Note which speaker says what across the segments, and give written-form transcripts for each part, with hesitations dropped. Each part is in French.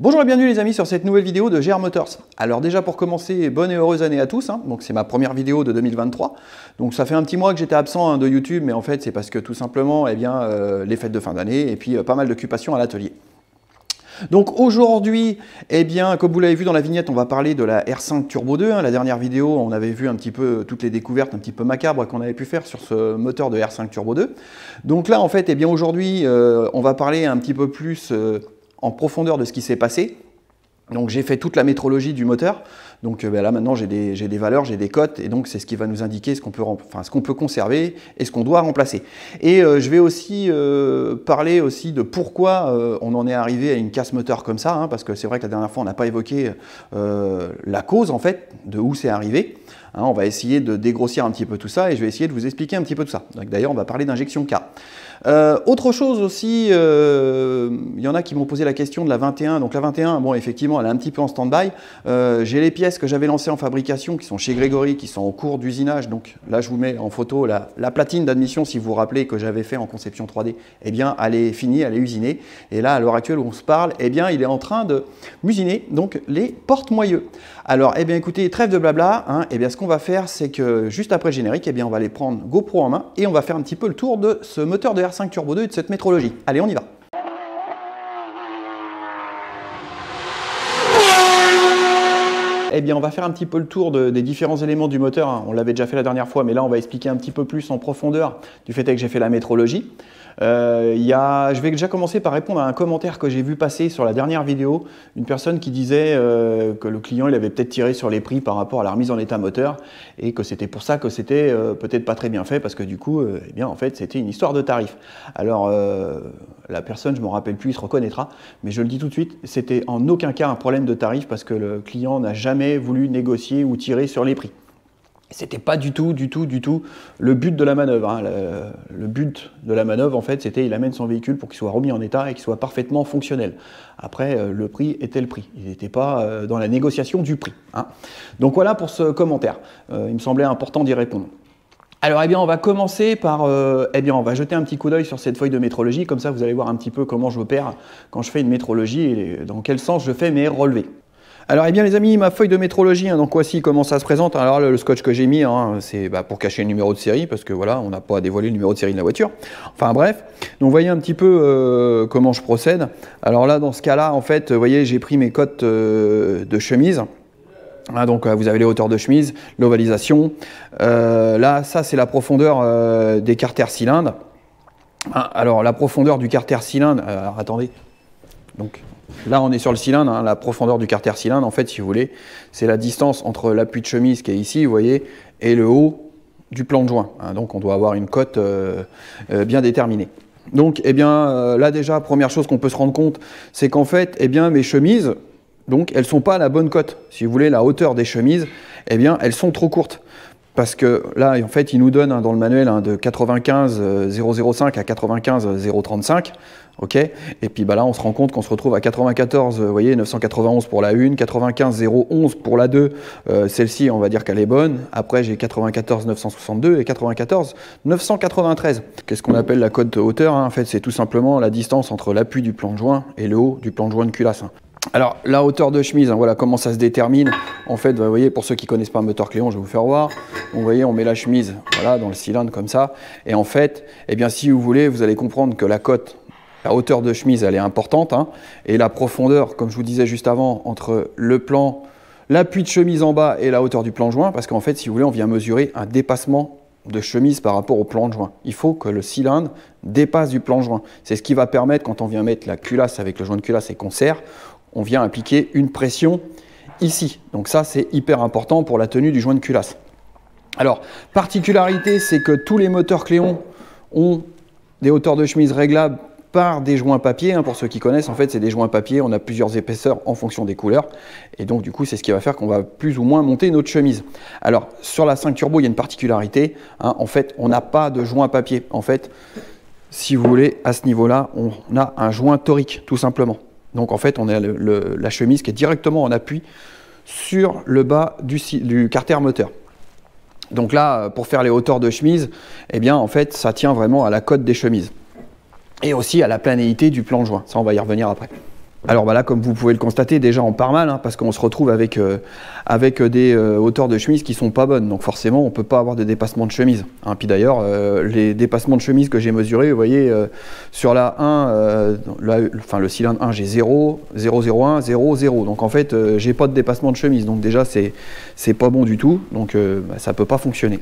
Speaker 1: Bonjour et bienvenue les amis sur cette nouvelle vidéo de GR Motors. Alors déjà pour commencer, bonne et heureuse année à tous, donc c'est ma première vidéo de 2023. Donc ça fait un petit mois que j'étais absent de YouTube, mais en fait c'est parce que tout simplement les fêtes de fin d'année et puis pas mal d'occupations à l'atelier. Donc aujourd'hui, comme vous l'avez vu dans la vignette, on va parler de la R5 Turbo 2. La dernière vidéo, on avait vu un petit peu toutes les découvertes un petit peu macabres qu'on avait pu faire sur ce moteur de R5 Turbo 2. Donc là en fait, aujourd'hui, on va parler un petit peu plus en profondeur de ce qui s'est passé. Donc j'ai fait toute la métrologie du moteur, donc là maintenant j'ai des valeurs, j'ai des cotes, et donc c'est ce qui va nous indiquer ce qu'on peut conserver et ce qu'on doit remplacer. Et je vais aussi parler aussi de pourquoi on en est arrivé à une casse moteur comme ça, parce que c'est vrai que la dernière fois on n'a pas évoqué la cause en fait, de où c'est arrivé. On va essayer de dégrossir un petit peu tout ça et je vais essayer de vous expliquer un petit peu tout ça. D'ailleurs on va parler d'injection K. Autre chose aussi, il y en a qui m'ont posé la question de la 21. Donc la 21, bon effectivement elle est un petit peu en stand-by. J'ai les pièces que j'avais lancées en fabrication qui sont chez Grégory, qui sont en cours d'usinage. Donc là je vous mets en photo la platine d'admission, si vous vous rappelez, que j'avais fait en conception 3D. Eh bien elle est finie, elle est usinée. Et là à l'heure actuelle où on se parle, il est en train de musiner donc les porte-moyeux. Alors écoutez, trêve de blabla, ce qu'on va faire c'est que juste après le générique, on va les prendre GoPro en main et on va faire un petit peu le tour de ce moteur de R5 Turbo 2 et de cette métrologie. Allez, on y va. On va faire un petit peu le tour des différents éléments du moteur. On l'avait déjà fait la dernière fois, mais là on va expliquer un petit peu plus en profondeur du fait que j'ai fait la métrologie. Je vais déjà commencer par répondre à un commentaire que j'ai vu passer sur la dernière vidéo, une personne qui disait que le client il avait peut-être tiré sur les prix par rapport à la remise en état moteur et que c'était pour ça que c'était peut-être pas très bien fait parce que du coup en fait c'était une histoire de tarif. Alors la personne, je ne me rappelle plus, il se reconnaîtra, mais je le dis tout de suite, c'était en aucun cas un problème de tarif parce que le client n'a jamais voulu négocier ou tirer sur les prix. C'était pas du tout le but de la manœuvre. Le but de la manœuvre, en fait, c'était il amène son véhicule pour qu'il soit remis en état et qu'il soit parfaitement fonctionnel. Après, le prix était le prix. Il n'était pas dans la négociation du prix. Donc voilà pour ce commentaire. Il me semblait important d'y répondre. Alors, on va commencer par, on va jeter un petit coup d'œil sur cette feuille de métrologie. Comme ça, vous allez voir un petit peu comment j'opère quand je fais une métrologie et dans quel sens je fais mes relevés. Alors les amis, ma feuille de métrologie, donc voici comment ça se présente. Alors le scotch que j'ai mis, c'est pour cacher le numéro de série, parce que voilà, on n'a pas à dévoiler le numéro de série de la voiture. Enfin bref, donc vous voyez un petit peu comment je procède. Alors là, dans ce cas-là, en fait, vous voyez, j'ai pris mes cotes de chemise. Donc vous avez les hauteurs de chemise, l'ovalisation. Là, ça c'est la profondeur des carters cylindres. Alors la profondeur du carter cylindre, alors attendez, donc là, on est sur le cylindre, la profondeur du carter cylindre, en fait, si vous voulez, c'est la distance entre l'appui de chemise qui est ici, vous voyez, et le haut du plan de joint. Donc, on doit avoir une cote bien déterminée. Donc, là, déjà, première chose qu'on peut se rendre compte, c'est qu'en fait, mes chemises, donc, elles ne sont pas à la bonne cote. Si vous voulez, la hauteur des chemises, elles sont trop courtes. Parce que là, en fait, il nous donne dans le manuel de 95 005 à 95 035. Ok, et puis là, on se rend compte qu'on se retrouve à 94, vous voyez, 991 pour la 1, 95 011 pour la 2. Celle-ci, on va dire qu'elle est bonne. Après, j'ai 94 962 et 94 993. Qu'est-ce qu'on appelle la cote de hauteur? En fait, c'est tout simplement la distance entre l'appui du plan de joint et le haut du plan de joint de culasse. Alors, la hauteur de chemise, voilà comment ça se détermine. En fait, vous voyez, pour ceux qui ne connaissent pas un moteur Cléon, je vais vous faire voir. Donc, vous voyez, on met la chemise voilà, dans le cylindre comme ça. Et en fait, si vous voulez, vous allez comprendre que la cote, la hauteur de chemise, elle est importante. Et la profondeur, comme je vous disais juste avant, entre le plan, l'appui de chemise en bas et la hauteur du plan de joint. Parce qu'en fait, si vous voulez, on vient mesurer un dépassement de chemise par rapport au plan de joint. Il faut que le cylindre dépasse du plan de joint. C'est ce qui va permettre, quand on vient mettre la culasse avec le joint de culasse et qu'on serre, on vient appliquer une pression ici. Donc ça, c'est hyper important pour la tenue du joint de culasse. Alors, particularité, c'est que tous les moteurs Cléon ont des hauteurs de chemise réglables par des joints papier. Pour ceux qui connaissent, en fait, c'est des joints papier. On a plusieurs épaisseurs en fonction des couleurs. Et donc, du coup, c'est ce qui va faire qu'on va plus ou moins monter notre chemise. Alors, sur la 5 Turbo, il y a une particularité. En fait, on n'a pas de joint papier. En fait, si vous voulez, à ce niveau-là, on a un joint torique, tout simplement. Donc en fait, on a la chemise qui est directement en appui sur le bas du carter moteur. Donc là, pour faire les hauteurs de chemise, en fait, ça tient vraiment à la cote des chemises. Et aussi à la planéité du plan de joint. Ça, on va y revenir après. Alors bah là, comme vous pouvez le constater, déjà on part mal, hein, parce qu'on se retrouve avec des hauteurs de chemise qui sont pas bonnes. Donc forcément, on ne peut pas avoir de dépassement de chemise. Hein. Puis d'ailleurs, les dépassements de chemise que j'ai mesurés, vous voyez, sur la 1, le cylindre 1, j'ai 0, 0, 0, 1, 0, 0. Donc en fait, j'ai pas de dépassement de chemise. Donc déjà, c'est pas bon du tout. Donc ça ne peut pas fonctionner.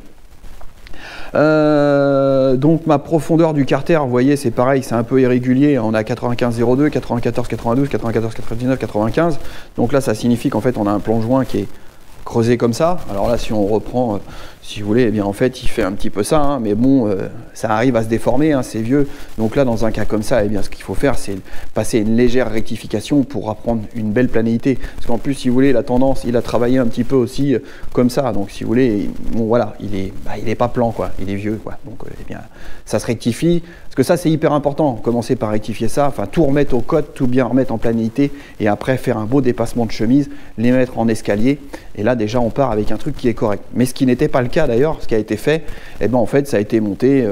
Speaker 1: Donc ma profondeur du carter, vous voyez, c'est pareil, c'est un peu irrégulier. On a 95,02, 94,92, 94,99, 95. Donc là, ça signifie qu'en fait, on a un plongeoin qui est creusé comme ça. Alors là, si on reprend, si vous voulez, eh bien en fait, il fait un petit peu ça, hein, mais bon, ça arrive à se déformer, hein, c'est vieux. Donc là, dans un cas comme ça, eh bien, ce qu'il faut faire, c'est passer une légère rectification pour apprendre une belle planéité. Parce qu'en plus, si vous voulez, la tendance, il a travaillé un petit peu aussi comme ça. Donc si vous voulez, bon voilà, il est pas plan, quoi, il est vieux, quoi. Donc eh bien, ça se rectifie. Parce que ça, c'est hyper important. Commencer par rectifier ça, enfin tout remettre au code, tout bien remettre en planéité, et après faire un beau dépassement de chemise, les mettre en escalier. Et là, déjà, on part avec un truc qui est correct. Mais ce qui n'était pas le cas d'ailleurs, ce qui a été fait, eh ben, en fait, ça a été monté,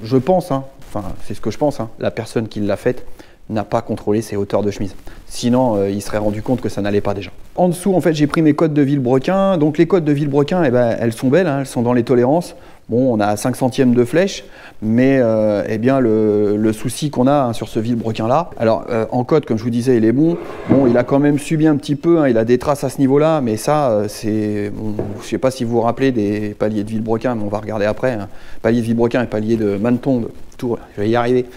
Speaker 1: je pense, hein, enfin, c'est ce que je pense, hein, la personne qui l'a faite n'a pas contrôlé ses hauteurs de chemise. Sinon, il serait rendu compte que ça n'allait pas déjà. En dessous, en fait, j'ai pris mes codes de Villebrequin. Donc, les codes de Villebrequin, eh ben, elles sont belles, hein, elles sont dans les tolérances. Bon, on a 5 centièmes de flèche, mais eh bien, le souci qu'on a, hein, sur ce Villebrequin-là, alors en code, comme je vous disais, il est bon. Bon, il a quand même subi un petit peu, hein, il a des traces à ce niveau-là, mais ça, c'est... Bon, je ne sais pas si vous vous rappelez des paliers de Villebrequin, mais on va regarder après. Hein. Palier de Villebrequin et palier de Manneton, de Tours, je vais y arriver.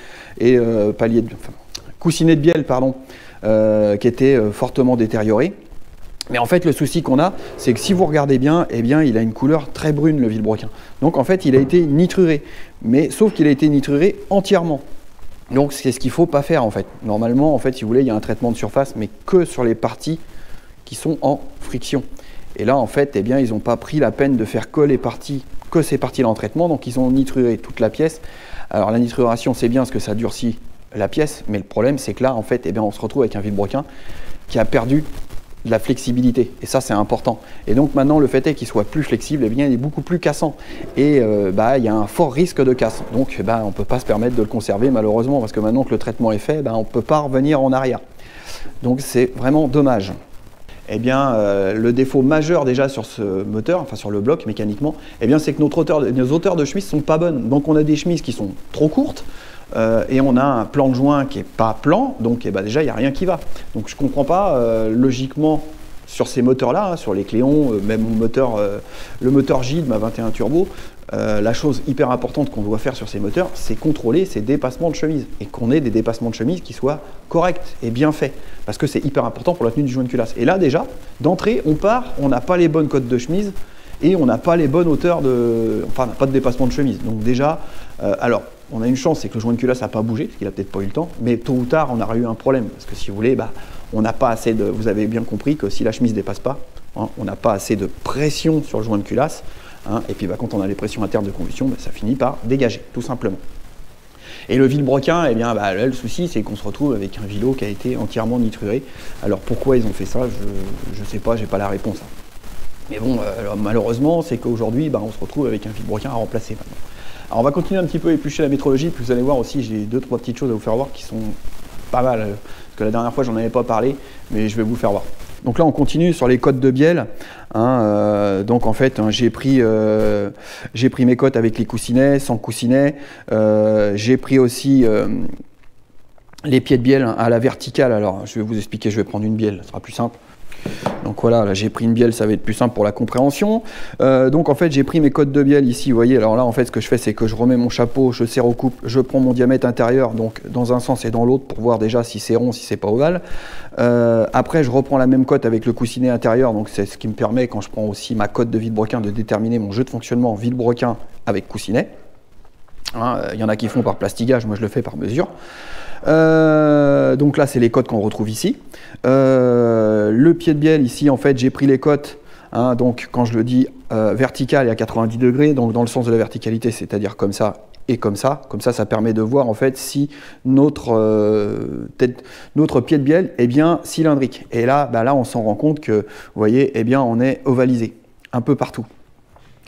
Speaker 1: Et palier de... Enfin, coussinet de bielle, pardon, qui était fortement détérioré. Mais en fait, le souci qu'on a, c'est que si vous regardez bien, eh bien, il a une couleur très brune, le Villebrequin. Donc en fait, il a été nitruré. Mais sauf qu'il a été nitruré entièrement. Donc c'est ce qu'il ne faut pas faire en fait. Normalement, en fait, si vous voulez, il y a un traitement de surface, mais que sur les parties qui sont en friction. Et là, en fait, eh bien, ils n'ont pas pris la peine de faire que ces parties-là en traitement, donc ils ont nitruré toute la pièce. Alors la nitruration, c'est bien parce que ça durcit la pièce, mais le problème, c'est que là, en fait, eh bien, on se retrouve avec un Villebrequin qui a perdu de la flexibilité, et ça c'est important. Et donc maintenant le fait est qu'il soit plus flexible, eh bien il est beaucoup plus cassant, et il y a un fort risque de casse. Donc on ne peut pas se permettre de le conserver malheureusement, parce que maintenant que le traitement est fait, on ne peut pas revenir en arrière. Donc c'est vraiment dommage. Eh bien, le défaut majeur déjà sur ce moteur, enfin sur le bloc mécaniquement, eh bien c'est que nos hauteurs de chemise sont pas bonnes. Donc on a des chemises qui sont trop courtes, et on a un plan de joint qui n'est pas plan, donc déjà il n'y a rien qui va. Donc je ne comprends pas, logiquement, sur ces moteurs-là, hein, sur les Cléon, même le moteur J de ma 21 Turbo, la chose hyper importante qu'on doit faire sur ces moteurs, c'est contrôler ces dépassements de chemise, et qu'on ait des dépassements de chemise qui soient corrects et bien faits, parce que c'est hyper important pour la tenue du joint de culasse. Et là déjà, d'entrée, on n'a pas les bonnes cotes de chemise, et on n'a pas les bonnes hauteurs de... Enfin, on n'a pas de dépassement de chemise. Donc déjà, alors, on a une chance, c'est que le joint de culasse n'a pas bougé, parce qu'il n'a peut-être pas eu le temps, mais tôt ou tard, on aura eu un problème. Parce que si vous voulez, on n'a pas assez de... Vous avez bien compris que si la chemise ne dépasse pas, hein, on n'a pas assez de pression sur le joint de culasse, hein, et puis quand on a les pressions internes de combustion, ça finit par dégager, tout simplement. Et le Villebrequin, eh bien, là, le souci, c'est qu'on se retrouve avec un Vilo qui a été entièrement nitruré. Alors pourquoi ils ont fait ça, je ne sais pas, j'ai pas la réponse. Hein. Mais bon, malheureusement, c'est qu'aujourd'hui, on se retrouve avec un Villebrequin à remplacer maintenant. Alors on va continuer un petit peu à éplucher la métrologie, puis vous allez voir aussi, j'ai 2-3 petites choses à vous faire voir qui sont pas mal, parce que la dernière fois, j'en avais pas parlé, mais je vais vous faire voir. Donc là, on continue sur les cotes de bielle. Hein, donc en fait, hein, j'ai pris mes cotes avec les coussinets, sans coussinets. J'ai pris aussi les pieds de bielle à la verticale. Alors, je vais vous expliquer, je vais prendre une bielle, ce sera plus simple. Donc voilà, là j'ai pris une bielle, ça va être plus simple pour la compréhension. Donc en fait j'ai pris mes cotes de bielle ici, vous voyez. Alors là en fait ce que je fais, c'est que je remets mon chapeau, je serre au coupe, je prends mon diamètre intérieur, donc dans un sens et dans l'autre pour voir déjà si c'est rond, si c'est pas ovale. Après je reprends la même cote avec le coussinet intérieur, donc c'est ce qui me permet, quand je prends aussi ma cote de Villebrequin, de déterminer mon jeu de fonctionnement Villebrequin avec coussinet. Hein, y en a qui font par plastigage, moi je le fais par mesure. Donc là c'est les cotes qu'on retrouve ici. Le pied de bielle ici, en fait j'ai pris les cotes, hein, donc quand je le dis vertical et à 90 degrés, donc dans le sens de la verticalité, c'est-à-dire comme ça et comme ça ça permet de voir en fait si notre pied de bielle est bien cylindrique. Et là, là on s'en rend compte que, vous voyez, eh bien on est ovalisé un peu partout.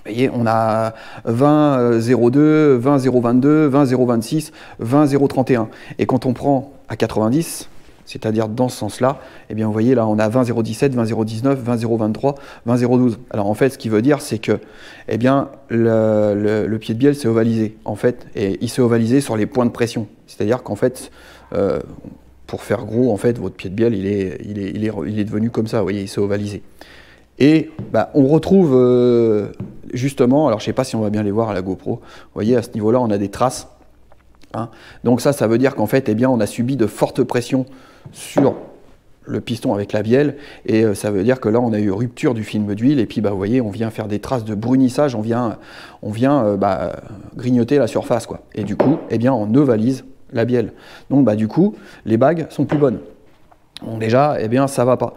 Speaker 1: Vous voyez, on a 20,02, 20,022, 20,026, 20,031. Et quand on prend à 90, c'est-à-dire dans ce sens-là, eh bien vous voyez là on a 20,017, 20,019, 20,023, 20,012. Alors en fait ce qui veut dire c'est que eh bien, le pied de bielle s'est ovalisé en fait, et il s'est ovalisé sur les points de pression. C'est-à-dire qu'en fait, pour faire gros, en fait, votre pied de bielle il est devenu comme ça, vous voyez, il s'est ovalisé. Et bah, on retrouve justement, alors je ne sais pas si on va bien les voir à la GoPro, vous voyez à ce niveau-là on a des traces. Hein. Donc ça veut dire qu'en fait, eh bien, on a subi de fortes pressions sur le piston avec la bielle, et ça veut dire que là on a eu rupture du film d'huile, et puis bah, vous voyez on vient faire des traces de brunissage, on vient grignoter la surface, quoi. Et du coup, eh bien, on ovalise la bielle. Donc bah, du coup, les bagues sont plus bonnes. Donc déjà, eh bien, ça va pas.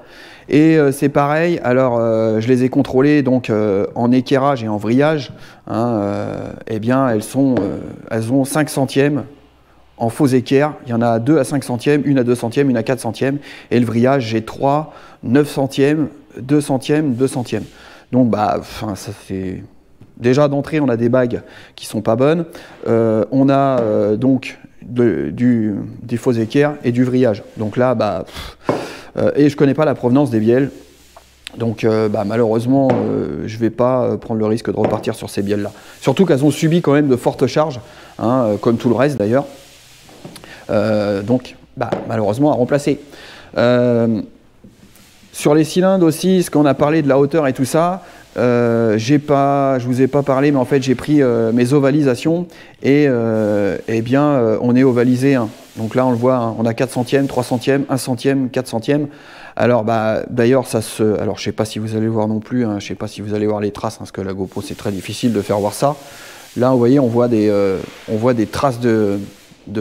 Speaker 1: Et c'est pareil, alors je les ai contrôlées donc, en équerrage et en vrillage, hein, eh bien elles ont 5 centièmes en faux équerre, il y en a 2 à 5 centièmes, une à 2 centièmes, une à 4 centièmes, et le vrillage j'ai 3, 9 centièmes, 2 centièmes, 2 centièmes. Donc bah, ça c'est... Déjà d'entrée on a des bagues qui sont pas bonnes, on a donc des faux équerres et du vrillage. Donc là, bah... et je ne connais pas la provenance des bielles, donc bah, malheureusement je ne vais pas prendre le risque de repartir sur ces bielles là, surtout qu'elles ont subi quand même de fortes charges, hein, comme tout le reste d'ailleurs, donc bah, malheureusement à remplacer. Sur les cylindres aussi, ce qu'on a parlé de la hauteur et tout ça, je vous ai pas parlé, mais en fait j'ai pris mes ovalisations, et eh bien on est ovalisé, hein. Donc là on le voit, hein, on a 4 centièmes, 3 centièmes, 1 centième, 4 centièmes. Alors bah d'ailleurs alors je sais pas si vous allez voir non plus, hein, je sais pas si vous allez voir les traces, hein, parce que la GoPro c'est très difficile de faire voir ça. Là vous voyez on voit des traces de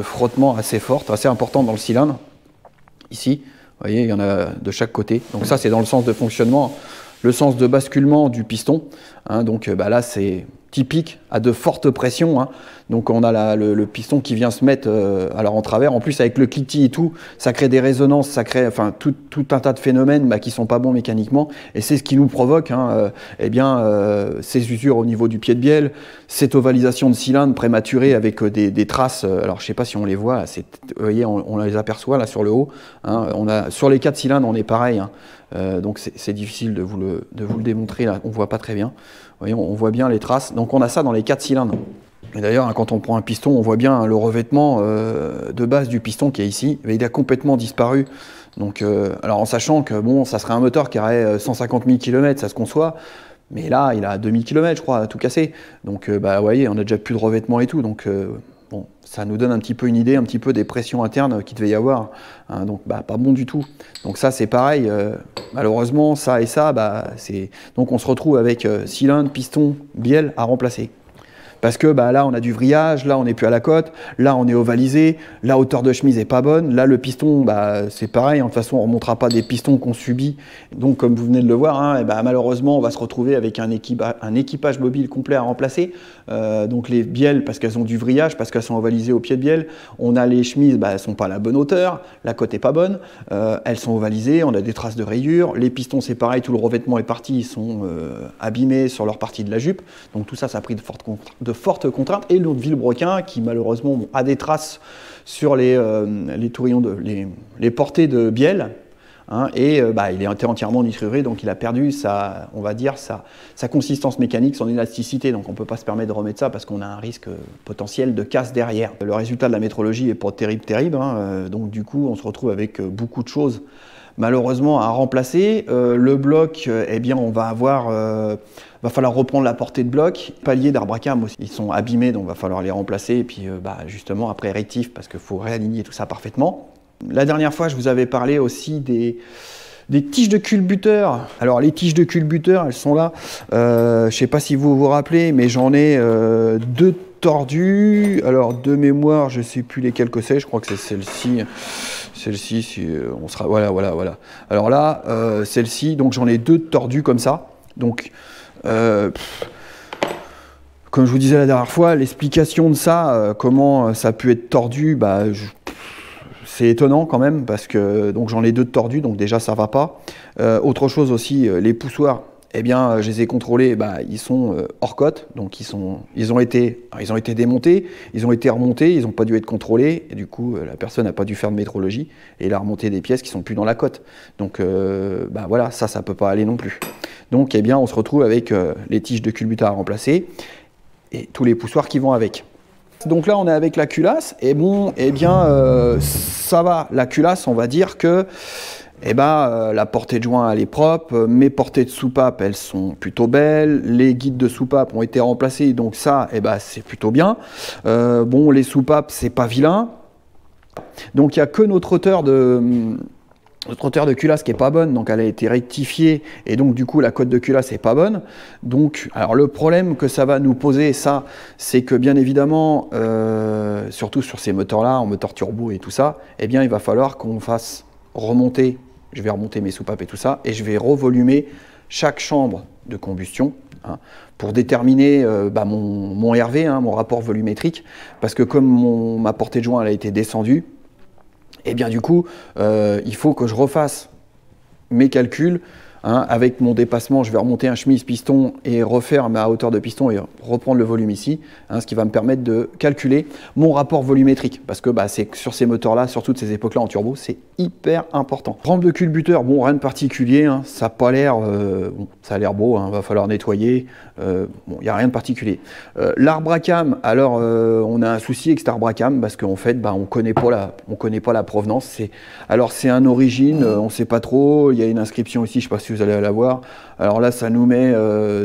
Speaker 1: frottement assez fortes, assez importantes dans le cylindre. Ici, vous voyez, il y en a de chaque côté. Donc ça c'est dans le sens de fonctionnement, le sens de basculement du piston, hein. Donc bah là c'est typique à de fortes pressions, hein. Donc on a le piston qui vient se mettre alors en travers, en plus avec le cliquetis et tout, ça crée des résonances, ça crée enfin tout un tas de phénomènes bah, qui sont pas bons mécaniquement, et c'est ce qui nous provoque, hein, eh bien ces usures au niveau du pied de bielle, cette ovalisation de cylindre prématurée avec des traces, alors je sais pas si on les voit, là, vous voyez on les aperçoit là sur le haut, hein. Sur les 4 cylindres on est pareil, hein. Donc c'est difficile de vous le démontrer, là on voit pas très bien. Vous voyez, on voit bien les traces, donc on a ça dans les 4 cylindres. Et d'ailleurs, hein, quand on prend un piston, on voit bien, hein, le revêtement de base du piston qui est ici, il a complètement disparu. Donc, alors en sachant que bon, ça serait un moteur qui aurait 150 000 km, ça se conçoit, mais là il a 2000 km je crois, tout cassé. Donc bah, vous voyez, on a déjà plus de revêtement et tout, donc bon, ça nous donne un petit peu une idée, un petit peu des pressions internes qu'il devait y avoir, hein, donc bah, pas bon du tout. Donc ça c'est pareil, malheureusement ça et ça, bah, donc on se retrouve avec cylindre, piston, bielle à remplacer. Parce que bah, là on a du vrillage, là on n'est plus à la côte, là on est ovalisé, la hauteur de chemise est pas bonne, là le piston bah, c'est pareil, de toute façon on ne remontera pas des pistons qu'on subit, donc comme vous venez de le voir, hein, et bah, malheureusement on va se retrouver avec un équipage mobile complet à remplacer. Donc les bielles parce qu'elles ont du vrillage, parce qu'elles sont ovalisées au pied de bielle, on a les chemises, bah, elles ne sont pas à la bonne hauteur, la côte n'est pas bonne, elles sont ovalisées, on a des traces de rayures, les pistons c'est pareil, tout le revêtement est parti, ils sont abîmés sur leur partie de la jupe, donc tout ça ça a pris de fortes contraintes, et notre vilebrequin qui malheureusement a des traces sur les tourillons, les portées de bielle, hein, et bah, il est entièrement nitruré, donc il a perdu on va dire sa consistance mécanique, son élasticité, donc on ne peut pas se permettre de remettre ça parce qu'on a un risque potentiel de casse derrière. Le résultat de la métrologie est pas terrible, hein, donc du coup on se retrouve avec beaucoup de choses malheureusement à remplacer. Le bloc, eh bien on va falloir reprendre la portée de bloc. Paliers d'Arbracam aussi, ils sont abîmés, donc il va falloir les remplacer, et puis bah, justement après réactif, parce qu'il faut réaligner tout ça parfaitement. La dernière fois, je vous avais parlé aussi des tiges de culbuteur. Alors les tiges de culbuteur, elles sont là. Je ne sais pas si vous vous rappelez, mais j'en ai 2 tordues. Alors de mémoire, je ne sais plus lesquelles que c'est, je crois que c'est celle-ci. Celle-ci, si on sera... Voilà. Alors là, celle-ci, donc j'en ai 2 tordues comme ça. Donc, comme je vous disais la dernière fois, l'explication de ça, comment ça a pu être tordu, bah, c'est étonnant quand même, parce que donc j'en ai 2 de tordus, donc déjà ça va pas. Autre chose aussi, les poussoirs, eh bien, je les ai contrôlés, ils sont hors cote, donc ils ont été démontés, ils ont été remontés, ils n'ont pas dû être contrôlés, et du coup, la personne n'a pas dû faire de métrologie, et il a remonté des pièces qui sont plus dans la cote. Donc, voilà, ça peut pas aller non plus. Donc, eh bien, on se retrouve avec les tiges de culbuta à remplacer, et tous les poussoirs qui vont avec. Donc là, on est avec la culasse, et bon, eh bien, ça va. La culasse, on va dire que la portée de joint, elle est propre. Mes portées de soupape, elles sont plutôt belles. Les guides de soupape ont été remplacés, donc ça, c'est plutôt bien. Bon, les soupapes, c'est pas vilain. Donc, il n'y a que notre hauteur de culasse qui est pas bonne, donc elle a été rectifiée, et donc du coup la cote de culasse est pas bonne. Donc, alors le problème que ça va nous poser, ça, c'est que bien évidemment, surtout sur ces moteurs-là, en moteur turbo et tout ça, eh bien il va falloir qu'on fasse remonter, je vais remonter mes soupapes et tout ça, et je vais revolumer chaque chambre de combustion, hein, pour déterminer mon RV, hein, mon rapport volumétrique, parce que comme ma portée de joint elle a été descendue, et bien du coup, il faut que je refasse mes calculs, hein, avec mon dépassement. Je vais remonter un chemise piston et refaire ma hauteur de piston et reprendre le volume ici, hein, ce qui va me permettre de calculer mon rapport volumétrique. Parce que c'est sur ces moteurs-là, surtout de ces époques-là en turbo, c'est hyper important. Rampe de culbuteur, bon, rien de particulier, hein, ça n'a pas l'air, ça a l'air beau, hein, va falloir nettoyer, bon, il n'y a rien de particulier. L'arbre à cam, alors on a un souci avec cet arbre à cam parce qu'en fait, on connaît pas la provenance. Alors c'est un origine, on ne sait pas trop, il y a une inscription ici, je ne sais pas si vous allez la voir. Alors là, ça nous met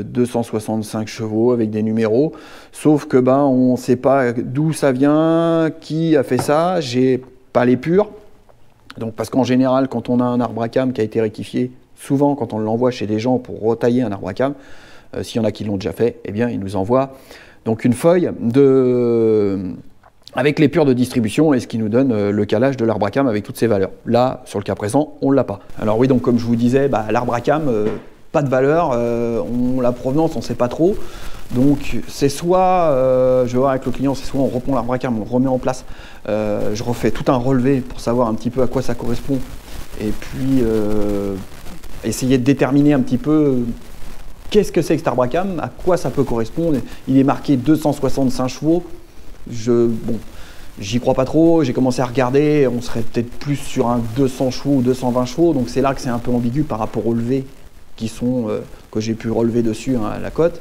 Speaker 1: 265 chevaux avec des numéros, sauf que on ne sait pas d'où ça vient, qui a fait ça, j'ai pas les purs. Donc, parce qu'en général, quand on a un arbre à cam qui a été rectifié, souvent quand on l'envoie chez des gens pour retailler un arbre à cam, s'il y en a qui l'ont déjà fait, eh bien ils nous envoient donc une feuille avec les purs de distribution et ce qui nous donne le calage de l'arbre à cam avec toutes ces valeurs. Là, sur le cas présent, on ne l'a pas. Alors oui, donc comme je vous disais, l'arbre à cam, pas de valeur, la provenance, on ne sait pas trop. Donc c'est soit, je vais voir avec le client, c'est soit on reprend l'arbre à cam, on le remet en place, je refais tout un relevé pour savoir un petit peu à quoi ça correspond, et puis essayer de déterminer un petit peu qu'est-ce que c'est que cet arbre à cam, à quoi ça peut correspondre. Il est marqué 265 chevaux, j'y crois pas trop, j'ai commencé à regarder, on serait peut-être plus sur un 200 chevaux ou 220 chevaux, donc c'est là que c'est un peu ambigu par rapport aux levées qui sont, que j'ai pu relever dessus, hein, à la cote.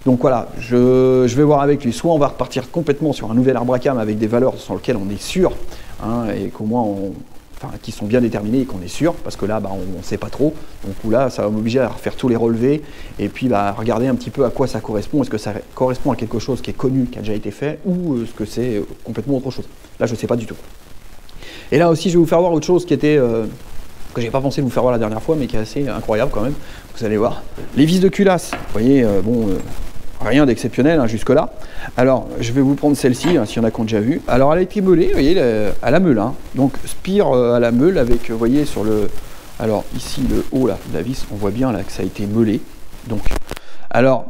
Speaker 1: Donc voilà, je vais voir avec lui, soit on va repartir complètement sur un nouvel arbre à cam avec des valeurs sur lesquelles on est sûr, hein, et qu'au moins, qui sont bien déterminées et qu'on est sûr, parce que là, on ne sait pas trop. Donc là, ça va m'obliger à refaire tous les relevés, et puis regarder un petit peu à quoi ça correspond. Est-ce que ça correspond à quelque chose qui est connu, qui a déjà été fait, ou est-ce que c'est complètement autre chose? Là, je ne sais pas du tout. Et là aussi, je vais vous faire voir autre chose qui était... que j'ai pas pensé vous faire voir la dernière fois, mais qui est assez incroyable quand même, vous allez voir. Les vis de culasse, vous voyez, rien d'exceptionnel, hein, jusque-là. Alors, je vais vous prendre celle-ci, hein, s'il y en a qui ont déjà vu. Alors, elle a été meulée, vous voyez, à la meule. Hein. Donc, spire à la meule avec, vous voyez, sur le... Alors, ici, le haut, là, de la vis, on voit bien, là, que ça a été meulé. Donc, alors,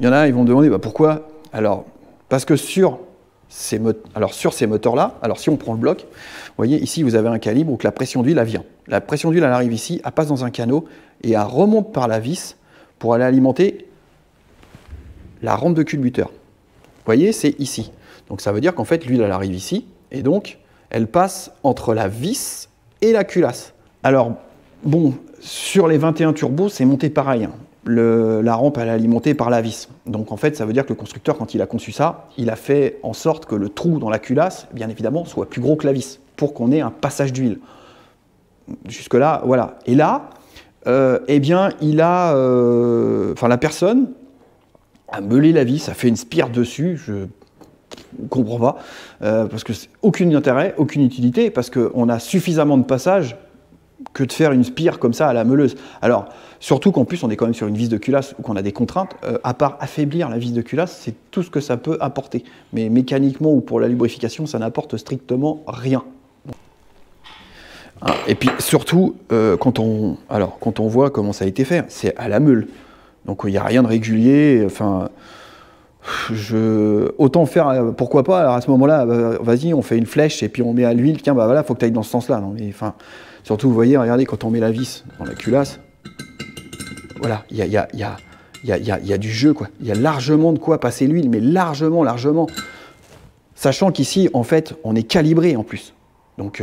Speaker 1: il y en a, ils vont me demander, pourquoi? Alors, parce que sur ces moteurs-là, alors si on prend le bloc, vous voyez, ici, vous avez un calibre où la pression d'huile, elle vient. La pression d'huile, elle arrive ici, elle passe dans un canot, et elle remonte par la vis pour aller alimenter la rampe de culbuteur. Vous voyez, c'est ici. Donc ça veut dire qu'en fait, l'huile, elle arrive ici, et donc, elle passe entre la vis et la culasse. Alors, bon, sur les 21 turbos, c'est monté pareil. Hein. La rampe, elle est alimentée par la vis. Donc en fait, ça veut dire que le constructeur, quand il a conçu ça, il a fait en sorte que le trou dans la culasse, bien évidemment, soit plus gros que la vis, pour qu'on ait un passage d'huile. Jusque-là, voilà. Et là, eh bien, la personne a meulé la vis, a fait une spire dessus, je ne comprends pas, parce que c'est aucun intérêt, aucune utilité, parce qu'on a suffisamment de passage que de faire une spire comme ça à la meuleuse. Alors, surtout qu'en plus, on est quand même sur une vis de culasse où on a des contraintes, à part affaiblir la vis de culasse, c'est tout ce que ça peut apporter. Mais mécaniquement ou pour la lubrification, ça n'apporte strictement rien. Et puis surtout, quand on voit comment ça a été fait, c'est à la meule. Donc il n'y a rien de régulier, enfin... Autant faire, pourquoi pas, alors à ce moment-là, vas-y, on fait une flèche et puis on met à l'huile, tiens, voilà, faut que tu ailles dans ce sens-là. Surtout, vous voyez, regardez, quand on met la vis dans la culasse, voilà, il y a du jeu, quoi. Il y a largement de quoi passer l'huile, mais largement, largement. Sachant qu'ici, en fait, on est calibré en plus. Donc,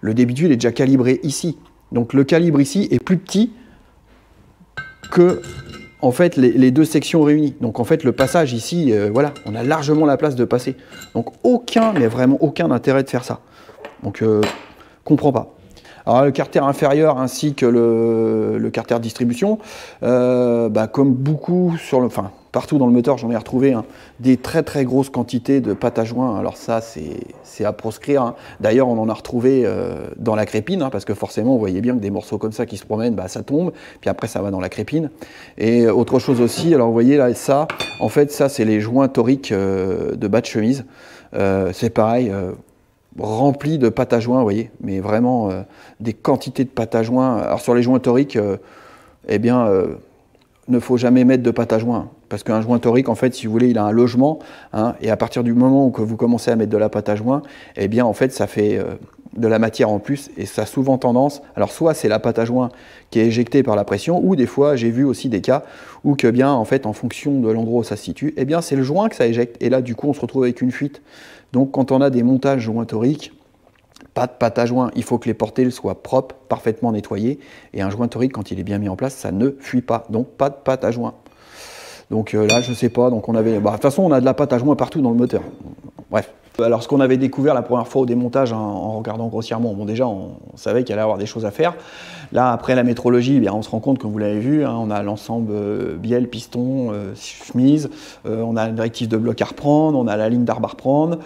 Speaker 1: le débit d'huile est déjà calibré ici. Donc, le calibre ici est plus petit que, en fait, les deux sections réunies. Donc, en fait, le passage ici, voilà, on a largement la place de passer. Donc, aucun, mais vraiment aucun intérêt de faire ça. Donc, comprends pas. Alors, le carter inférieur ainsi que le carter de distribution, comme beaucoup partout dans le moteur, j'en ai retrouvé des très très grosses quantités de pâte à joint. Alors ça, c'est à proscrire, hein. D'ailleurs, on en a retrouvé dans la crépine, hein, parce que forcément, vous voyez bien que des morceaux comme ça qui se promènent, ça tombe, puis après ça va dans la crépine. Et autre chose aussi, alors vous voyez là, ça, en fait, ça c'est les joints toriques de bas de chemise. C'est pareil. Rempli de pâte à joint, vous voyez, mais vraiment des quantités de pâte à joint. Alors sur les joints toriques, ne faut jamais mettre de pâte à joint, parce qu'un joint torique, en fait, si vous voulez, il a un logement, hein, et à partir du moment où vous commencez à mettre de la pâte à joint, en fait, ça fait de la matière en plus, et ça a souvent tendance, alors soit c'est la pâte à joint qui est éjectée par la pression, ou des fois, j'ai vu aussi des cas où que en fait, en fonction de l'endroit où ça se situe, c'est le joint que ça éjecte, et là, du coup, on se retrouve avec une fuite. Donc, quand on a des montages joints toriques, pas de pâte à joint, il faut que les portées soient propres, parfaitement nettoyées. Et un joint torique, quand il est bien mis en place, ça ne fuit pas. Donc, pas de pâte à joint. Donc là, je sais pas. Donc, on avait. De toute façon, on a de la pâte à joint partout dans le moteur. Bref. Alors, ce qu'on avait découvert la première fois au démontage, hein, en regardant grossièrement, bon, déjà, on savait qu'il allait y avoir des choses à faire. Là, après la métrologie, on se rend compte, comme vous l'avez vu, hein, on a l'ensemble bielle, piston, chemise, on a une directive de bloc à reprendre, on a la ligne d'arbre à reprendre.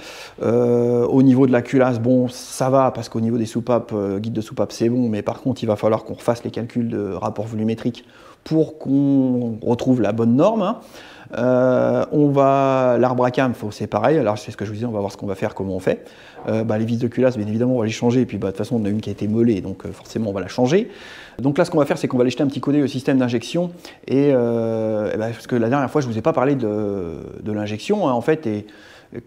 Speaker 1: Au niveau de la culasse, bon, ça va, parce qu'au niveau des soupapes, guide de soupape, c'est bon, mais par contre, il va falloir qu'on refasse les calculs de rapport volumétrique pour qu'on retrouve la bonne norme, hein. L'arbre à cam, c'est pareil, alors c'est ce que je vous disais, on va voir ce qu'on va faire, comment on fait. Les vis de culasse, bien évidemment, on va les changer, et puis de toute façon, on a une qui a été meulée, donc forcément, on va la changer. Donc là, ce qu'on va faire, c'est qu'on va aller jeter un petit coup d'œil au système d'injection, parce que la dernière fois, je ne vous ai pas parlé de l'injection, hein, en fait, et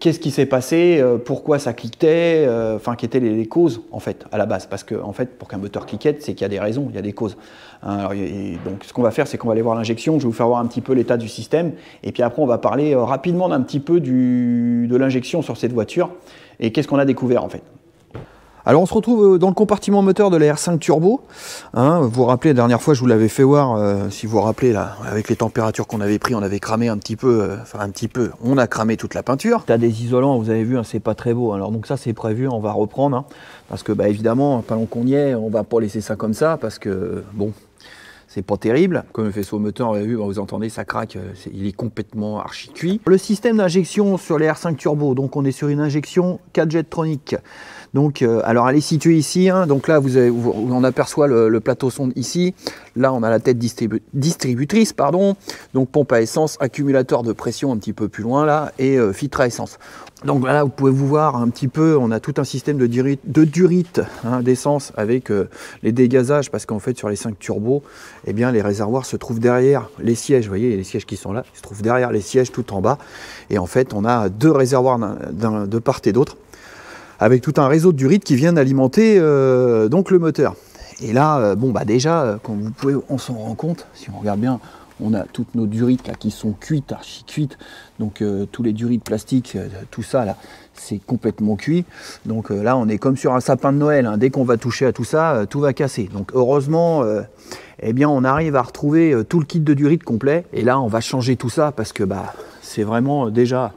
Speaker 1: qu'est-ce qui s'est passé, pourquoi ça cliquetait, quelles étaient les causes, en fait, à la base. Parce que, en fait, pour qu'un moteur cliquette, c'est qu'il y a des raisons, il y a des causes. Alors, donc, ce qu'on va faire, c'est qu'on va aller voir l'injection, je vais vous faire voir un petit peu l'état du système, et puis après, on va parler rapidement d'un petit peu de l'injection sur cette voiture, et qu'est-ce qu'on a découvert, en fait. Alors on se retrouve dans le compartiment moteur de la R5 Turbo, hein, vous vous rappelez, la dernière fois je vous l'avais fait voir, si vous vous rappelez là, avec les températures qu'on avait pris, on avait cramé un petit peu, on a cramé toute la peinture. T'as des isolants, vous avez vu, hein, c'est pas très beau, alors donc ça c'est prévu, on va reprendre, hein, parce que évidemment, pendant qu'on y est, on va pas laisser ça comme ça, parce que bon, c'est pas terrible. Comme le faisceau moteur, vous avez vu, vous entendez, ça craque, il est complètement archi cuit. Le système d'injection sur les R5 Turbo, donc on est sur une injection 4 Jetronic. Donc, alors elle est située ici, hein, donc là on aperçoit le plateau sonde ici, là on a la tête distributrice, pardon, donc pompe à essence, accumulateur de pression un petit peu plus loin là, et filtre à essence. Donc là vous pouvez vous voir un petit peu, on a tout un système de durite, hein, d'essence avec les dégazages, parce qu'en fait sur les 5 turbos, les réservoirs se trouvent derrière les sièges, vous voyez les sièges qui sont là, ils se trouvent derrière les sièges tout en bas, et en fait on a deux réservoirs de part et d'autre, avec tout un réseau de durites qui viennent alimenter donc le moteur. Et là, déjà, comme vous pouvez, on s'en rend compte, si on regarde bien, on a toutes nos durites là qui sont cuites, archi cuites, donc tous les durites plastiques, tout ça là, c'est complètement cuit. Donc là, on est comme sur un sapin de Noël, hein. Dès qu'on va toucher à tout ça, tout va casser. Donc heureusement, on arrive à retrouver tout le kit de durites complet. Et là, on va changer tout ça parce que c'est vraiment déjà...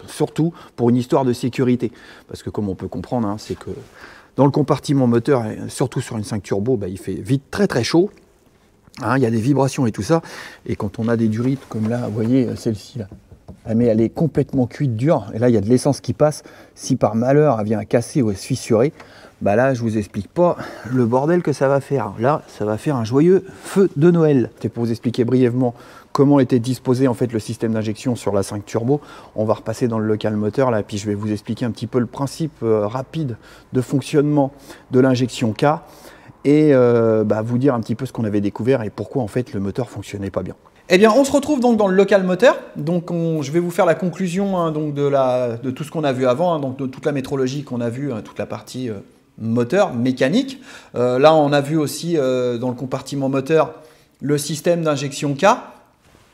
Speaker 1: surtout pour une histoire de sécurité, parce que comme on peut comprendre, hein, c'est que dans le compartiment moteur, surtout sur une 5 turbo, il fait vite très très chaud, hein, il y a des vibrations et tout ça, et quand on a des durites comme là, vous voyez celle-ci là, mais elle est complètement cuite dure, et là il y a de l'essence qui passe, si par malheur elle vient à casser ou à se fissurer, là je vous explique pas le bordel que ça va faire. Là ça va faire un joyeux feu de Noël. C'est pour vous expliquer brièvement comment était disposé en fait le système d'injection sur la 5 turbo. On va repasser dans le local moteur là, puis je vais vous expliquer un petit peu le principe rapide de fonctionnement de l'injection K, et vous dire un petit peu ce qu'on avait découvert et pourquoi en fait le moteur fonctionnait pas bien. Eh bien, on se retrouve donc dans le local moteur. Donc, je vais vous faire la conclusion, hein, donc de tout ce qu'on a vu avant, hein, donc de toute la métrologie qu'on a vue, hein, toute la partie moteur, mécanique. Là, on a vu aussi dans le compartiment moteur le système d'injection K.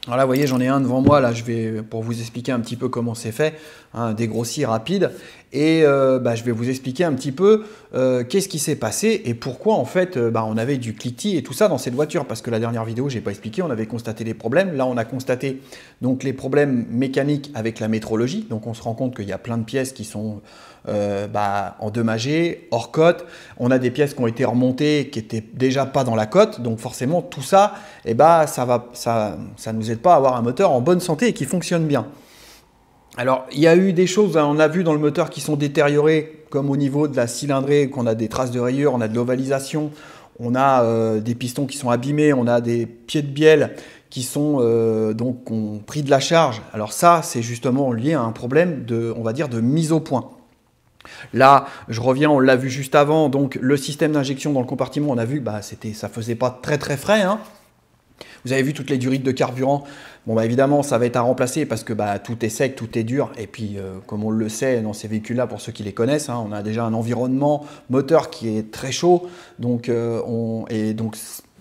Speaker 1: Alors là, vous voyez, j'en ai un devant moi, là, je vais, pour vous expliquer un petit peu comment c'est fait, hein, dégrossi rapide, et je vais vous expliquer un petit peu qu'est-ce qui s'est passé et pourquoi, en fait, on avait du cliquetis et tout ça dans cette voiture, parce que la dernière vidéo, je n'ai pas expliqué, on avait constaté les problèmes. Là, on a constaté donc les problèmes mécaniques avec la métrologie, donc on se rend compte qu'il y a plein de pièces qui sont endommagées, hors cote. On a des pièces qui ont été remontées, qui n'étaient déjà pas dans la cote, donc forcément, tout ça, ça nous aide pas à avoir un moteur en bonne santé et qui fonctionne bien. Alors, il y a eu des choses, hein, on a vu dans le moteur qui sont détériorées, comme au niveau de la cylindrée, qu'on a des traces de rayures, on a de l'ovalisation, on a des pistons qui sont abîmés, on a des pieds de bielle qui sont donc ont pris de la charge. Alors ça, c'est justement lié à un problème de, on va dire, de mise au point. Là, je reviens, on l'a vu juste avant, donc le système d'injection dans le compartiment, on a vu, ça faisait pas très frais, hein. Vous avez vu toutes les durites de carburant. Bon, évidemment, ça va être à remplacer parce que tout est sec, tout est dur. Et puis, comme on le sait dans ces véhicules-là, pour ceux qui les connaissent, hein, on a déjà un environnement moteur qui est très chaud. Donc,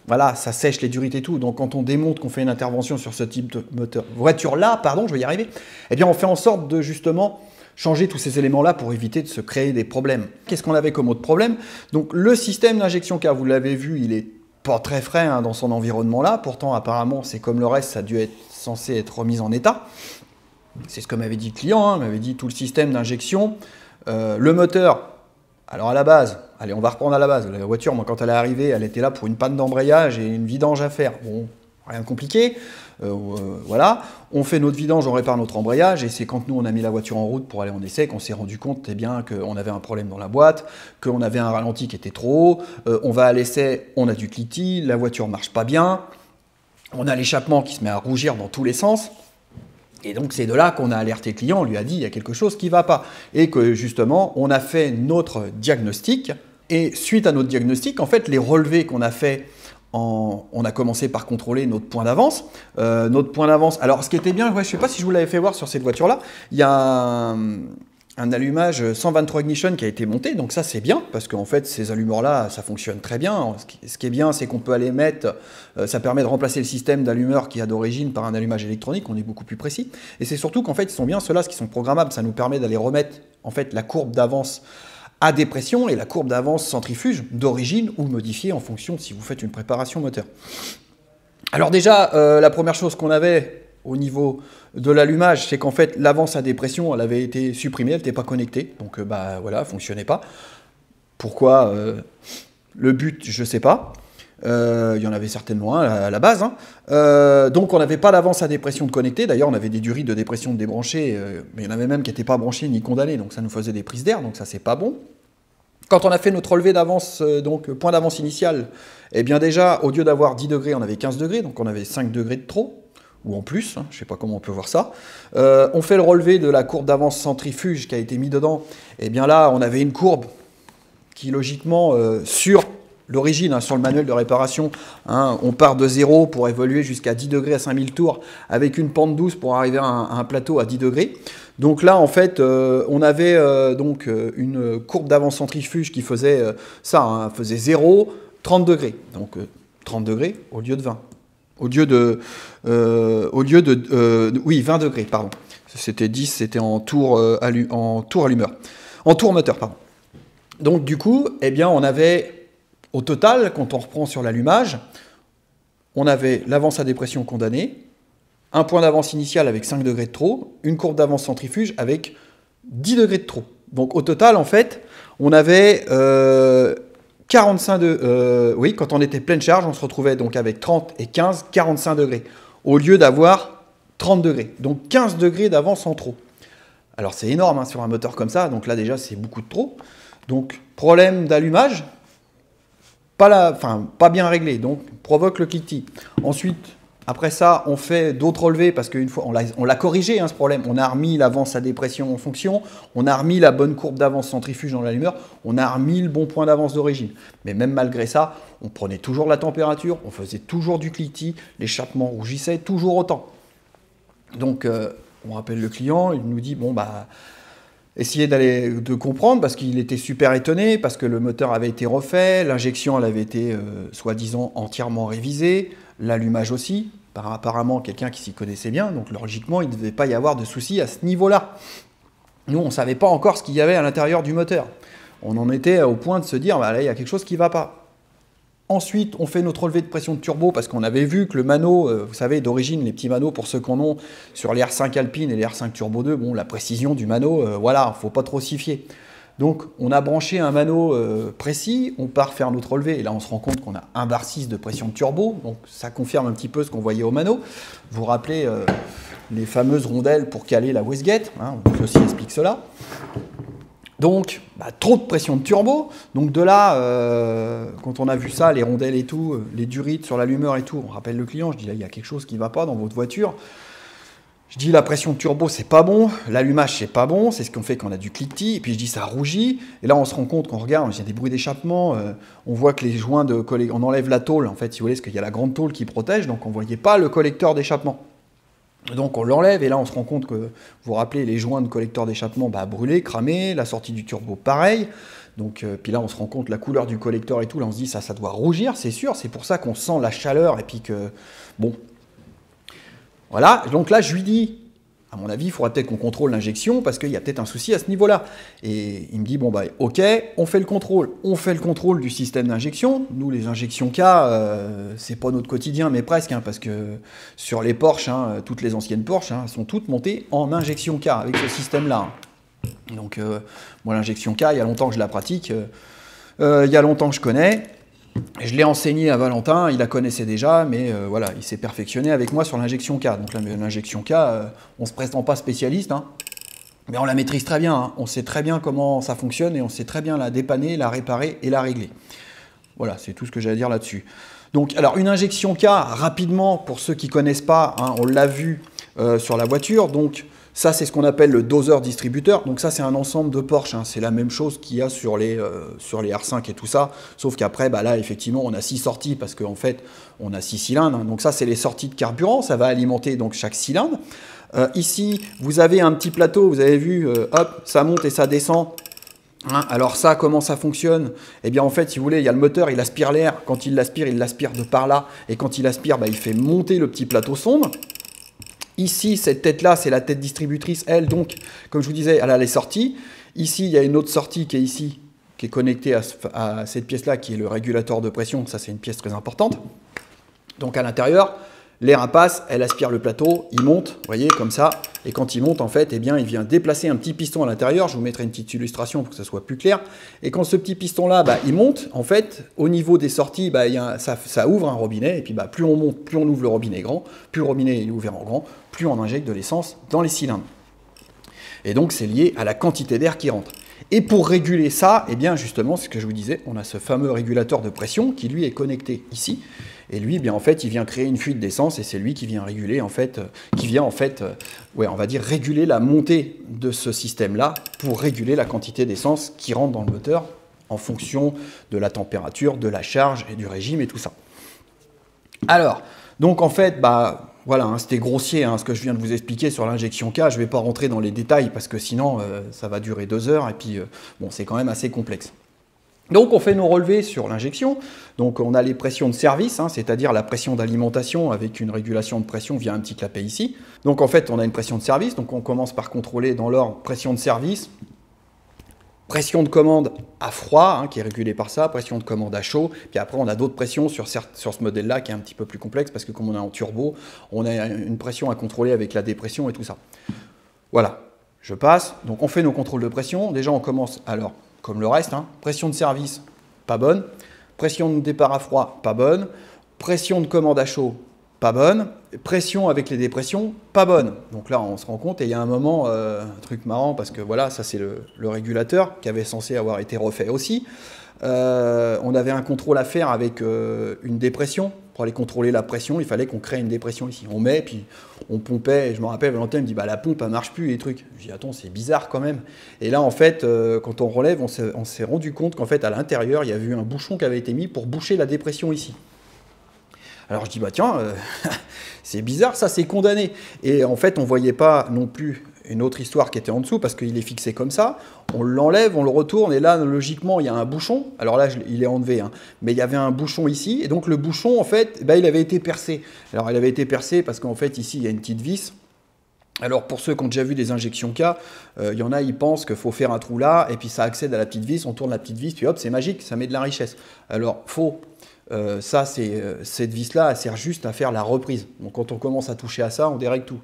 Speaker 1: voilà, ça sèche les durites et tout. Donc, quand on démonte, qu'on fait une intervention sur ce type de moteur, voiture-là, pardon, je vais y arriver, eh bien, on fait en sorte de justement changer tous ces éléments-là pour éviter de se créer des problèmes. Qu'est-ce qu'on avait comme autre problème? Donc, le système d'injection K, vous l'avez vu, il est pas très frais, hein, dans son environnement là, pourtant apparemment c'est comme le reste, ça a dû être censé être remis en état. C'est ce que m'avait dit le client, hein, m'avait dit tout le système d'injection, le moteur. Alors à la base, allez, on va reprendre à la base. La voiture, moi quand elle est arrivée, elle était là pour une panne d'embrayage et une vidange à faire. Bon, rien de compliqué. Voilà, on fait notre vidange, on répare notre embrayage, et c'est quand nous on a mis la voiture en route pour aller en essai qu'on s'est rendu compte qu'on avait un problème dans la boîte, qu'on avait un ralenti qui était trop haut, on va à l'essai, on a du cliquetis, la voiture marche pas bien, on a l'échappement qui se met à rougir dans tous les sens, et donc c'est de là qu'on a alerté le client, on lui a dit il y a quelque chose qui ne va pas, et que justement on a fait notre diagnostic, et suite à notre diagnostic, en fait les relevés qu'on a fait, on a commencé par contrôler notre point d'avance. Alors, ce qui était bien, je ne sais pas si je vous l'avais fait voir sur cette voiture-là, il y a un allumage 123 ignition qui a été monté, donc ça c'est bien, parce qu'en fait ces allumeurs-là, ça fonctionne très bien. Ce qui est bien, c'est qu'on peut aller mettre, ça permet de remplacer le système d'allumeur qui a d'origine par un allumage électronique, on est beaucoup plus précis. Et c'est surtout qu'en fait, ils sont bien ceux-là, qui sont programmables, ça nous permet d'aller remettre en fait la courbe d'avance à dépression et la courbe d'avance centrifuge d'origine ou modifiée en fonction de si vous faites une préparation moteur. Alors déjà, la première chose qu'on avait au niveau de l'allumage, c'est qu'en fait l'avance à dépression, elle avait été supprimée, elle n'était pas connectée, donc voilà, elle ne fonctionnait pas. Pourquoi le but, je ne sais pas. Il y en avait certainement un à la base, hein. Donc on n'avait pas d'avance à dépression de connectée. D'ailleurs on avait des durites de dépression de débranchées, mais il y en avait même qui n'étaient pas branchées ni condamnées, donc ça nous faisait des prises d'air, donc ça c'est pas bon. Quand on a fait notre relevé d'avance, donc point d'avance initial, eh bien déjà au lieu d'avoir 10 degrés, on avait 15 degrés, donc on avait 5 degrés de trop, ou en plus, hein, je ne sais pas comment on peut voir ça. On fait le relevé de la courbe d'avance centrifuge qui a été mis dedans, et bien là on avait une courbe qui logiquement sur l'origine, hein, sur le manuel de réparation, hein, on part de 0 pour évoluer jusqu'à 10 degrés à 5000 tours avec une pente douce pour arriver à un plateau à 10 degrés. Donc là, en fait, on avait une courbe d'avance centrifuge qui faisait ça, hein, faisait 0, 30 degrés. Donc 30 degrés au lieu de 20. Oui, 20 degrés, pardon. C'était 10, c'était en tour allumeur. En tour moteur, pardon. Donc du coup, eh bien, on avait... Au total, quand on reprend sur l'allumage, on avait l'avance à dépression condamnée, un point d'avance initial avec 5 degrés de trop, une courbe d'avance centrifuge avec 10 degrés de trop. Donc au total, en fait, on avait 45 degrés. Oui, quand on était pleine charge, on se retrouvait donc avec 30 et 15, 45 degrés, au lieu d'avoir 30 degrés. Donc 15 degrés d'avance en trop. Alors c'est énorme, hein, sur un moteur comme ça, donc là déjà c'est beaucoup de trop. Donc problème d'allumage, pas bien réglé, donc provoque le cliquetis. Ensuite, après ça, on fait d'autres relevés parce qu'une fois, on l'a corrigé, hein, ce problème. On a remis l'avance à dépression en fonction, on a remis la bonne courbe d'avance centrifuge dans l'allumeur, on a remis le bon point d'avance d'origine. Mais même malgré ça, on prenait toujours la température, on faisait toujours du cliquetis, l'échappement rougissait toujours autant. Donc, on rappelle le client, il nous dit, bon, essayer de comprendre parce qu'il était super étonné, parce que le moteur avait été refait, l'injection elle avait été soi-disant entièrement révisée, l'allumage aussi, par apparemment quelqu'un qui s'y connaissait bien, donc logiquement il ne devait pas y avoir de soucis à ce niveau-là. Nous on ne savait pas encore ce qu'il y avait à l'intérieur du moteur. On en était au point de se dire, bah là il y a quelque chose qui ne va pas. Ensuite, on fait notre relevé de pression de turbo parce qu'on avait vu que le mano, vous savez, d'origine, les petits manos, pour ceux qu'on ont sur les R5 Alpine et les R5 Turbo 2, bon, la précision du mano, voilà, faut pas trop s'y fier. Donc, on a branché un mano précis, on part faire notre relevé, et là, on se rend compte qu'on a 1,6 bar de pression de turbo, donc ça confirme un petit peu ce qu'on voyait au mano. Vous vous rappelez les fameuses rondelles pour caler la wastegate, hein, on aussi explique cela. Donc, trop de pression de turbo. Donc de là, quand on a vu ça, les rondelles et tout, les durites sur l'allumeur et tout, on rappelle le client, je dis là, il y a quelque chose qui ne va pas dans votre voiture. Je dis la pression de turbo, c'est pas bon, l'allumage, c'est pas bon, c'est ce qu'on fait quand on a du cliquetis. Et puis je dis ça rougit. Et là, on se rend compte qu'on regarde, il y a des bruits d'échappement, on voit que les joints de collecteur, on enlève la tôle, en fait, si vous voulez, parce qu'il y a la grande tôle qui protège, donc on ne voyait pas le collecteur d'échappement. Donc on l'enlève et là on se rend compte que, vous vous rappelez, les joints de collecteur d'échappement brûlés, cramés, la sortie du turbo pareil. Donc puis là on se rend compte la couleur du collecteur et tout, là on se dit ça doit rougir, c'est sûr, c'est pour ça qu'on sent la chaleur et puis que, bon. Voilà, donc là je lui dis, à mon avis, il faudrait peut-être qu'on contrôle l'injection parce qu'il y a peut-être un souci à ce niveau-là. Et il me dit, bon bah ok, on fait le contrôle du système d'injection. Nous, les injections K, c'est pas notre quotidien, mais presque, hein, parce que sur les Porsche, hein, toutes les anciennes Porsche, hein, sont toutes montées en injection K avec ce système-là. Donc moi, l'injection K, il y a longtemps que je la pratique, il y a longtemps que je connais. Je l'ai enseigné à Valentin, il la connaissait déjà, mais voilà, il s'est perfectionné avec moi sur l'injection K. Donc l'injection K, on ne se prétend pas spécialiste, hein, mais on la maîtrise très bien. Hein. On sait très bien comment ça fonctionne et on sait très bien la dépanner, la réparer et la régler. Voilà, c'est tout ce que j'ai à dire là-dessus. Donc, alors une injection K, rapidement, pour ceux qui ne connaissent pas, hein, on l'a vu sur la voiture, donc ça, c'est ce qu'on appelle le doseur-distributeur. Donc ça, c'est un ensemble de Porsche. Hein. C'est la même chose qu'il y a sur les R5 et tout ça. Sauf qu'après, là, effectivement, on a 6 sorties parce qu'en fait, on a 6 cylindres. Hein. Donc ça, c'est les sorties de carburant. Ça va alimenter donc chaque cylindre. Ici, vous avez un petit plateau. Vous avez vu, hop, ça monte et ça descend. Hein, alors ça, comment ça fonctionne? Eh bien en fait, si vous voulez, il y a le moteur, il aspire l'air. Quand il l'aspire de par là. Et quand il aspire, il fait monter le petit plateau sonde. Ici, cette tête-là, c'est la tête distributrice, elle, donc, comme je vous disais, elle a les sorties. Ici, il y a une autre sortie qui est ici, qui est connectée à cette pièce-là, qui est le régulateur de pression. Ça, c'est une pièce très importante. Donc, à l'intérieur, l'air passe, elle aspire le plateau, il monte, vous voyez, comme ça. Et quand il monte, en fait, eh bien, il vient déplacer un petit piston à l'intérieur. Je vous mettrai une petite illustration pour que ça soit plus clair. Et quand ce petit piston-là, il monte, en fait, au niveau des sorties, ça ouvre un robinet. Et puis, plus on monte, plus on ouvre le robinet grand. Plus le robinet est ouvert en grand, plus on injecte de l'essence dans les cylindres. Et donc, c'est lié à la quantité d'air qui rentre. Et pour réguler ça, eh bien, justement, c'est ce que je vous disais, on a ce fameux régulateur de pression qui, lui, est connecté ici. Et lui, bien, en fait, il vient créer une fuite d'essence et c'est lui qui vient réguler, en fait, on va dire réguler la montée de ce système-là pour réguler la quantité d'essence qui rentre dans le moteur en fonction de la température, de la charge et du régime et tout ça. Alors, donc en fait, voilà, hein, c'était grossier ce que je viens de vous expliquer sur l'injection K. Je ne vais pas rentrer dans les détails parce que sinon, ça va durer 2 heures et puis, bon, c'est quand même assez complexe. Donc on fait nos relevés sur l'injection, donc on a les pressions de service, hein, c'est-à-dire la pression d'alimentation avec une régulation de pression via un petit clapet ici. Donc en fait on a une pression de service, donc on commence par contrôler dans l'ordre pression de service, pression de commande à froid, qui est régulée par ça, pression de commande à chaud, puis après on a d'autres pressions sur ce modèle-là qui est un petit peu plus complexe parce que comme on est en turbo, on a une pression à contrôler avec la dépression et tout ça. Voilà, je passe, donc on fait nos contrôles de pression, déjà on commence alors... Comme le reste, pression de service, pas bonne. Pression de départ à froid, pas bonne. Pression de commande à chaud, pas bonne. Pression avec les dépressions, pas bonne. Donc là, on se rend compte, et il y a un moment, un truc marrant, parce que voilà, ça c'est le régulateur qui avait censé avoir été refait aussi. On avait un contrôle à faire avec une dépression. Pour aller contrôler la pression, il fallait qu'on crée une dépression ici. On met, puis on pompait, et je me rappelle, Valentin me dit, la pompe, elle marche plus, les trucs. Je dis, attends, c'est bizarre quand même. Et là, en fait, quand on relève, on s'est rendu compte qu'en fait, à l'intérieur, il y avait eu un bouchon qui avait été mis pour boucher la dépression ici. Alors je dis, tiens, c'est bizarre, ça, c'est condamné. Et en fait, on ne voyait pas non plus une autre histoire qui était en dessous parce qu'il est fixé comme ça. On l'enlève, on le retourne et là, logiquement, il y a un bouchon. Alors là, il est enlevé, hein, mais il y avait un bouchon ici. Et donc, le bouchon, en fait, il avait été percé. Alors, il avait été percé parce qu'en fait, ici, il y a une petite vis. Alors, pour ceux qui ont déjà vu des injections K, il y en a, ils pensent qu'il faut faire un trou là et puis ça accède à la petite vis. On tourne la petite vis, puis hop, c'est magique, ça met de la richesse. Alors, faux. Cette vis-là, elle sert juste à faire la reprise. Donc, quand on commence à toucher à ça, on dérègle tout.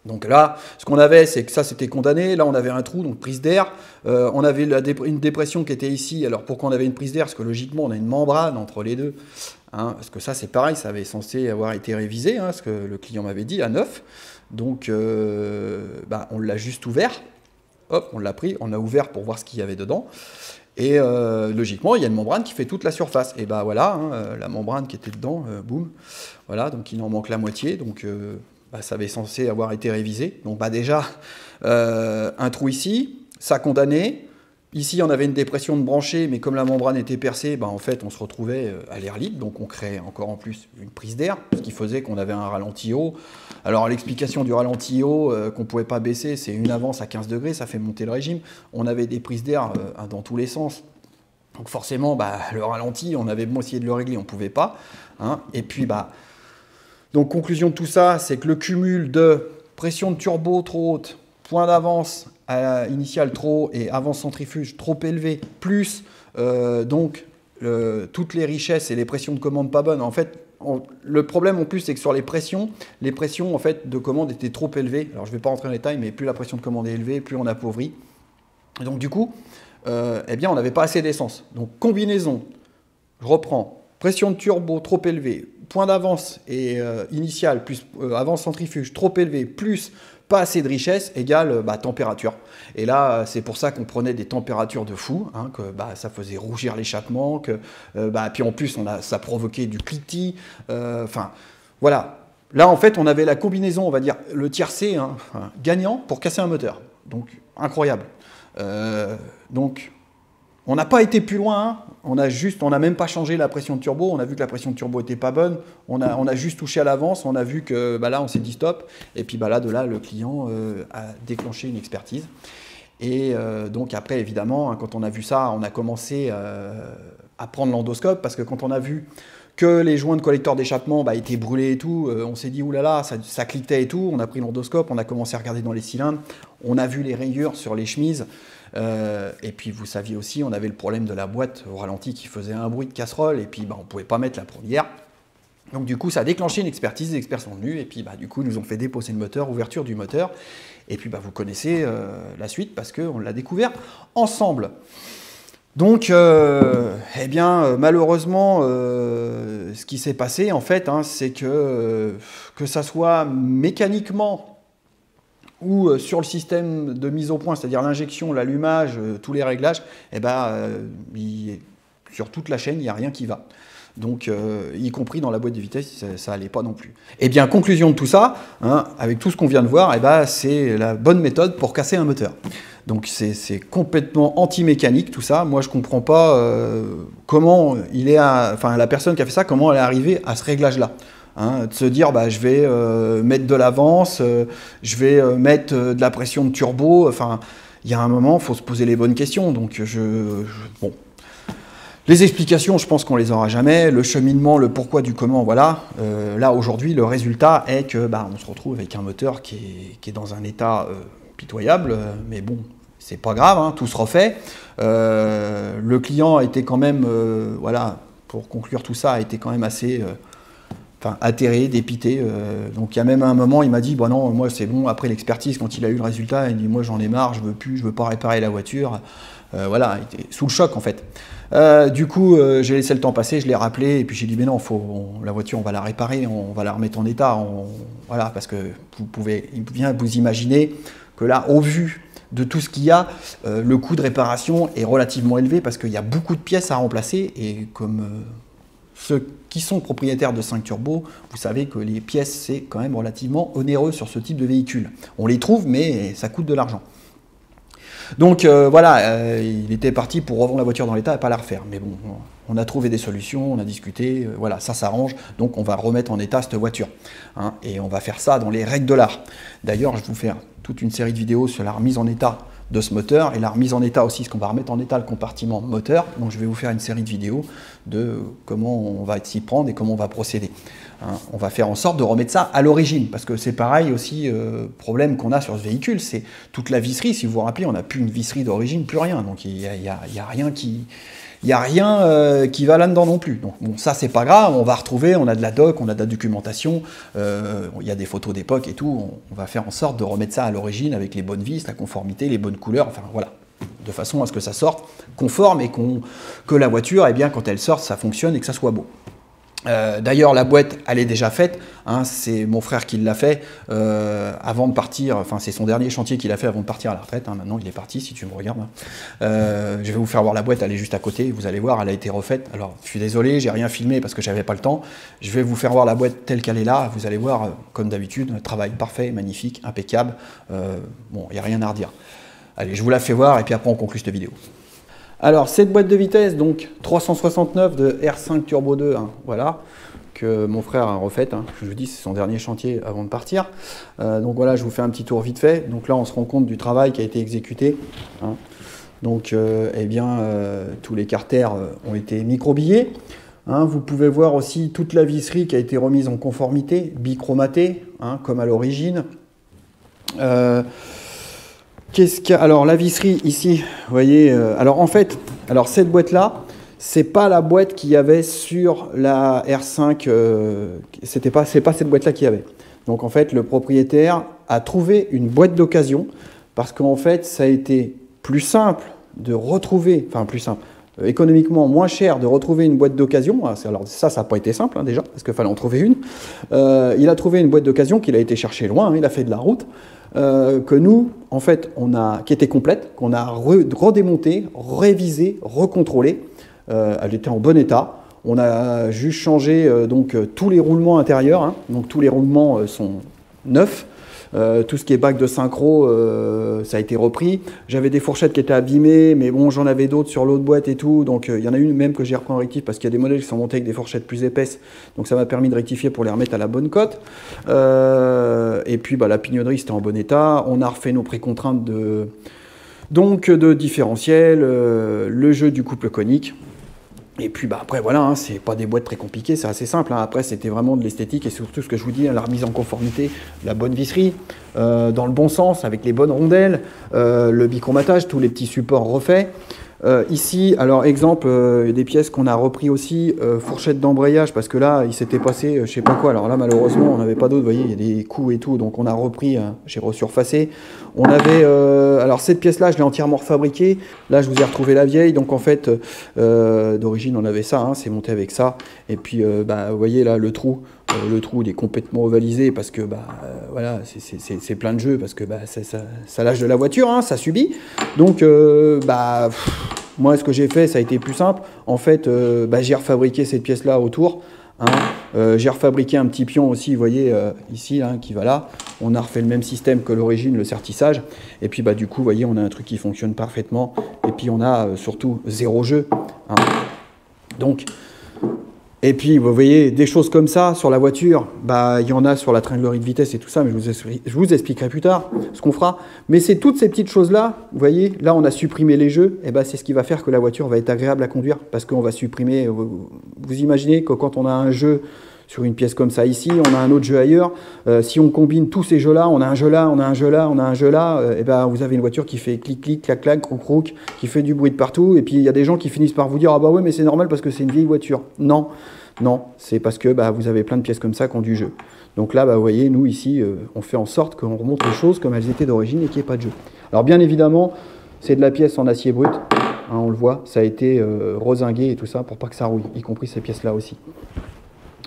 Speaker 1: Donc là, ce qu'on avait, c'est que ça, c'était condamné. Là, on avait un trou, donc prise d'air. On avait une dépression qui était ici. Alors, pourquoi on avait une prise d'air? Parce que logiquement, on a une membrane entre les deux. Hein, parce que ça, c'est pareil, ça avait censé avoir été révisé, hein, ce que le client m'avait dit, à neuf. Donc, on l'a juste ouvert. Hop, on l'a pris, on a ouvert pour voir ce qu'il y avait dedans. Et logiquement, il y a une membrane qui fait toute la surface. Et ben voilà, hein, la membrane qui était dedans, boum. Voilà, donc il en manque la moitié. Donc ça avait censé avoir été révisé. Donc déjà, un trou ici, ça condamné. Ici, on avait une dépression de branchée, mais comme la membrane était percée, en fait, on se retrouvait à l'air libre. Donc on créait encore en plus une prise d'air, ce qui faisait qu'on avait un ralenti haut. Alors l'explication du ralenti haut qu'on ne pouvait pas baisser, c'est une avance à 15 degrés, ça fait monter le régime. On avait des prises d'air dans tous les sens. Donc forcément, le ralenti, on avait beau essayer de le régler, on ne pouvait pas. Hein. Et puis, donc conclusion de tout ça, c'est que le cumul de pression de turbo trop haute, point d'avance initial trop haut et avance centrifuge trop élevé, plus toutes les richesses et les pressions de commande pas bonnes. En fait, le problème en plus, c'est que sur les pressions en fait, de commande étaient trop élevées. Alors je ne vais pas rentrer dans les détails, mais plus la pression de commande est élevée, plus on appauvrit. Et donc du coup, on n'avait pas assez d'essence. Donc combinaison, je reprends, pression de turbo trop élevée, point d'avance et initial plus avance centrifuge trop élevé, plus pas assez de richesse égale température. Et là, c'est pour ça qu'on prenait des températures de fou, hein, que ça faisait rougir l'échappement, que puis en plus ça provoquait du cliquetis. Voilà. Là, en fait, on avait la combinaison, on va dire le tiercé gagnant pour casser un moteur. Donc incroyable. Donc on n'a pas été plus loin. Hein. On n'a même pas changé la pression de turbo. On a vu que la pression de turbo était pas bonne. On a juste touché à l'avance. On a vu que là, on s'est dit stop. Et puis de là, le client a déclenché une expertise. Et donc après, évidemment, hein, quand on a vu ça, on a commencé à prendre l'endoscope parce que quand on a vu que les joints de collecteur d'échappement étaient brûlés et tout, on s'est dit oulala, ça cliquetait et tout. On a pris l'endoscope, on a commencé à regarder dans les cylindres. On a vu les rayures sur les chemises. Et puis vous saviez aussi, on avait le problème de la boîte au ralenti qui faisait un bruit de casserole et puis on ne pouvait pas mettre la première. Donc du coup ça a déclenché une expertise, les experts sont venus et puis du coup ils nous ont fait déposer le moteur, ouverture du moteur. Et puis vous connaissez la suite parce qu'on l'a découvert ensemble. Donc malheureusement ce qui s'est passé en fait, c'est que ça soit mécaniquement ou sur le système de mise au point, c'est-à-dire l'injection, l'allumage, tous les réglages, sur toute la chaîne, il n'y a rien qui va. Donc, y compris dans la boîte de vitesse, ça n'allait pas non plus. Eh bien, conclusion de tout ça, avec tout ce qu'on vient de voir, c'est la bonne méthode pour casser un moteur. Donc, c'est complètement anti-mécanique tout ça. Moi, je ne comprends pas comment la personne qui a fait ça, comment elle est arrivée à ce réglage-là. De se dire je vais mettre de l'avance, je vais mettre de la pression de turbo, il y a un moment, il faut se poser les bonnes questions. Donc bon. Les explications, je pense qu'on les aura jamais, le cheminement, le pourquoi du comment, voilà. Là aujourd'hui, le résultat est que on se retrouve avec un moteur qui est dans un état pitoyable, mais bon, c'est pas grave, tout se refait. Le client a été quand même, pour conclure tout ça, a été quand même assez atterré, dépité. Donc il y a même un moment, il m'a dit non, moi c'est bon, après l'expertise, quand il a eu le résultat, il dit moi j'en ai marre, je veux pas réparer la voiture. Voilà, il était sous le choc en fait. Du coup, j'ai laissé le temps passer, je l'ai rappelé, et puis j'ai dit mais non, la voiture on va la réparer, on va la remettre en état. Voilà, parce que vous pouvez bien vous imaginer que là, au vu de tout ce qu'il y a, le coût de réparation est relativement élevé parce qu'il y a beaucoup de pièces à remplacer et comme ceux qui sont propriétaires de 5 turbos, vous savez que les pièces, c'est quand même relativement onéreux sur ce type de véhicule. On les trouve, mais ça coûte de l'argent. Donc il était parti pour revendre la voiture dans l'état et pas la refaire. Mais bon, on a trouvé des solutions, on a discuté, voilà, ça s'arrange, donc on va remettre en état cette voiture. Hein, et on va faire ça dans les règles de l'art. D'ailleurs, je vais vous faire toute une série de vidéos sur la remise en état de ce moteur et la remise en état aussi, parce qu'on va remettre en état le compartiment moteur. Donc je vais vous faire une série de vidéos de comment on va s'y prendre et comment on va procéder. Hein, on va faire en sorte de remettre ça à l'origine, parce que c'est pareil aussi, problème qu'on a sur ce véhicule, c'est toute la visserie. Si vous vous rappelez, on n'a plus une visserie d'origine, plus rien. Donc il n'y a rien qui... Il n'y a rien qui va là-dedans non plus. Donc bon, ça, c'est pas grave, on va retrouver, on a de la doc, on a de la documentation, il y a des photos d'époque et tout, on va faire en sorte de remettre ça à l'origine avec les bonnes vis, la conformité, les bonnes couleurs, enfin voilà, de façon à ce que ça sorte conforme et que la voiture, eh bien, quand elle sort, ça fonctionne et que ça soit beau. D'ailleurs, la boîte, elle est déjà faite, hein, c'est mon frère qui l'a fait avant de partir, enfin c'est son dernier chantier qu'il a fait avant de partir à la retraite, hein, maintenant il est parti si tu me regardes. Hein. Je vais vous faire voir la boîte, elle est juste à côté, vous allez voir, elle a été refaite. Alors je suis désolé, j'ai rien filmé parce que j'avais pas le temps, je vais vous faire voir la boîte telle qu'elle est là, vous allez voir, comme d'habitude, un travail parfait, magnifique, impeccable, bon, il n'y a rien à redire. Allez, je vous la fais voir et puis après on conclut cette vidéo. Alors, cette boîte de vitesse, donc 369 de R5 Turbo 2, hein, voilà, que mon frère a refaite. Hein, je vous dis, c'est son dernier chantier avant de partir. Donc voilà, je vous fais un petit tour vite fait. Donc là, on se rend compte du travail qui a été exécuté. Hein. Donc, eh bien, tous les carters ont été microbillés. Hein, vous pouvez voir aussi toute la visserie qui a été remise en conformité, bichromatée, hein, comme à l'origine. Alors la visserie ici, vous voyez, alors en fait, alors cette boîte-là, c'est pas la boîte qu'il y avait sur la R5, c'est pas cette boîte-là qu'il y avait. Donc en fait, le propriétaire a trouvé une boîte d'occasion parce qu'en fait, ça a été plus simple de retrouver, enfin plus simple, économiquement moins cher de retrouver une boîte d'occasion. Alors ça n'a pas été simple hein, déjà, parce qu'il fallait en trouver une. Il a trouvé une boîte d'occasion qu'il a été chercher loin, hein, il a fait de la route. Que nous, en fait, qui était complète, qu'on a redémontée, révisée, recontrôlée. Elle était en bon état. On a juste changé donc tous les roulements intérieurs. Hein, donc tous les roulements sont neufs. Tout ce qui est bac de synchro, ça a été repris. J'avais des fourchettes qui étaient abîmées, mais bon, j'en avais d'autres sur l'autre boîte et tout. Donc, il y en a une même que j'ai repris en rectif parce qu'il y a des modèles qui sont montés avec des fourchettes plus épaisses. Donc, ça m'a permis de rectifier pour les remettre à la bonne cote. Et puis, bah, la pignonnerie, c'était en bon état. On a refait nos précontraintes de différentiel, le jeu du couple conique. Et puis bah, après voilà, hein, c'est pas des boîtes très compliquées, c'est assez simple. Hein. Après c'était vraiment de l'esthétique et surtout ce que je vous dis, hein, la remise en conformité, la bonne visserie, dans le bon sens, avec les bonnes rondelles, le bichromatage, tous les petits supports refaits. Ici, alors exemple, des pièces qu'on a repris aussi, fourchette d'embrayage, parce que là, il s'était passé, je sais pas quoi, alors là, malheureusement, on n'avait pas d'autres, vous voyez, il y a des coups et tout, donc on a repris, j'ai resurfacé. On avait, alors cette pièce-là, je l'ai entièrement refabriquée, là, je vous ai retrouvé la vieille, donc en fait, d'origine, on avait ça, hein, c'est monté avec ça, et puis, bah, vous voyez là, le trou, il est complètement ovalisé parce que bah, voilà, c'est plein de jeux, parce que bah, ça lâche de la voiture, hein, ça subit. Donc, bah, moi, ce que j'ai fait, ça a été plus simple. En fait, bah, j'ai refabriqué cette pièce-là autour. Hein. J'ai refabriqué un petit pion aussi, vous voyez, ici, hein, qui va là. On a refait le même système que l'origine, le sertissage. Et puis, bah, du coup, vous voyez, on a un truc qui fonctionne parfaitement. Et puis, on a surtout zéro jeu. Hein. Donc... Et puis, vous voyez, des choses comme ça sur la voiture, bah, il y en a sur la tringlerie de vitesse et tout ça, mais je vous expliquerai plus tard ce qu'on fera. Mais c'est toutes ces petites choses-là, vous voyez, là, on a supprimé les jeux, et bah, c'est ce qui va faire que la voiture va être agréable à conduire, parce qu'on va supprimer, vous imaginez que quand on a un jeu sur une pièce comme ça ici, on a un autre jeu ailleurs, si on combine tous ces jeux-là, on a un jeu là, on a un jeu là, on a un jeu là, et ben vous avez une voiture qui fait clic-clic, clac-clac, croc-croc, qui fait du bruit de partout, et puis il y a des gens qui finissent par vous dire « Ah bah ouais, mais c'est normal parce que c'est une vieille voiture ». Non, non, c'est parce que bah, vous avez plein de pièces comme ça qui ont du jeu. Donc là, bah, vous voyez, nous ici, on fait en sorte qu'on remonte les choses comme elles étaient d'origine et qu'il n'y ait pas de jeu. Alors bien évidemment, c'est de la pièce en acier brut, hein, on le voit, ça a été rosingué et tout ça pour pas que ça rouille, y compris ces pièces-là aussi.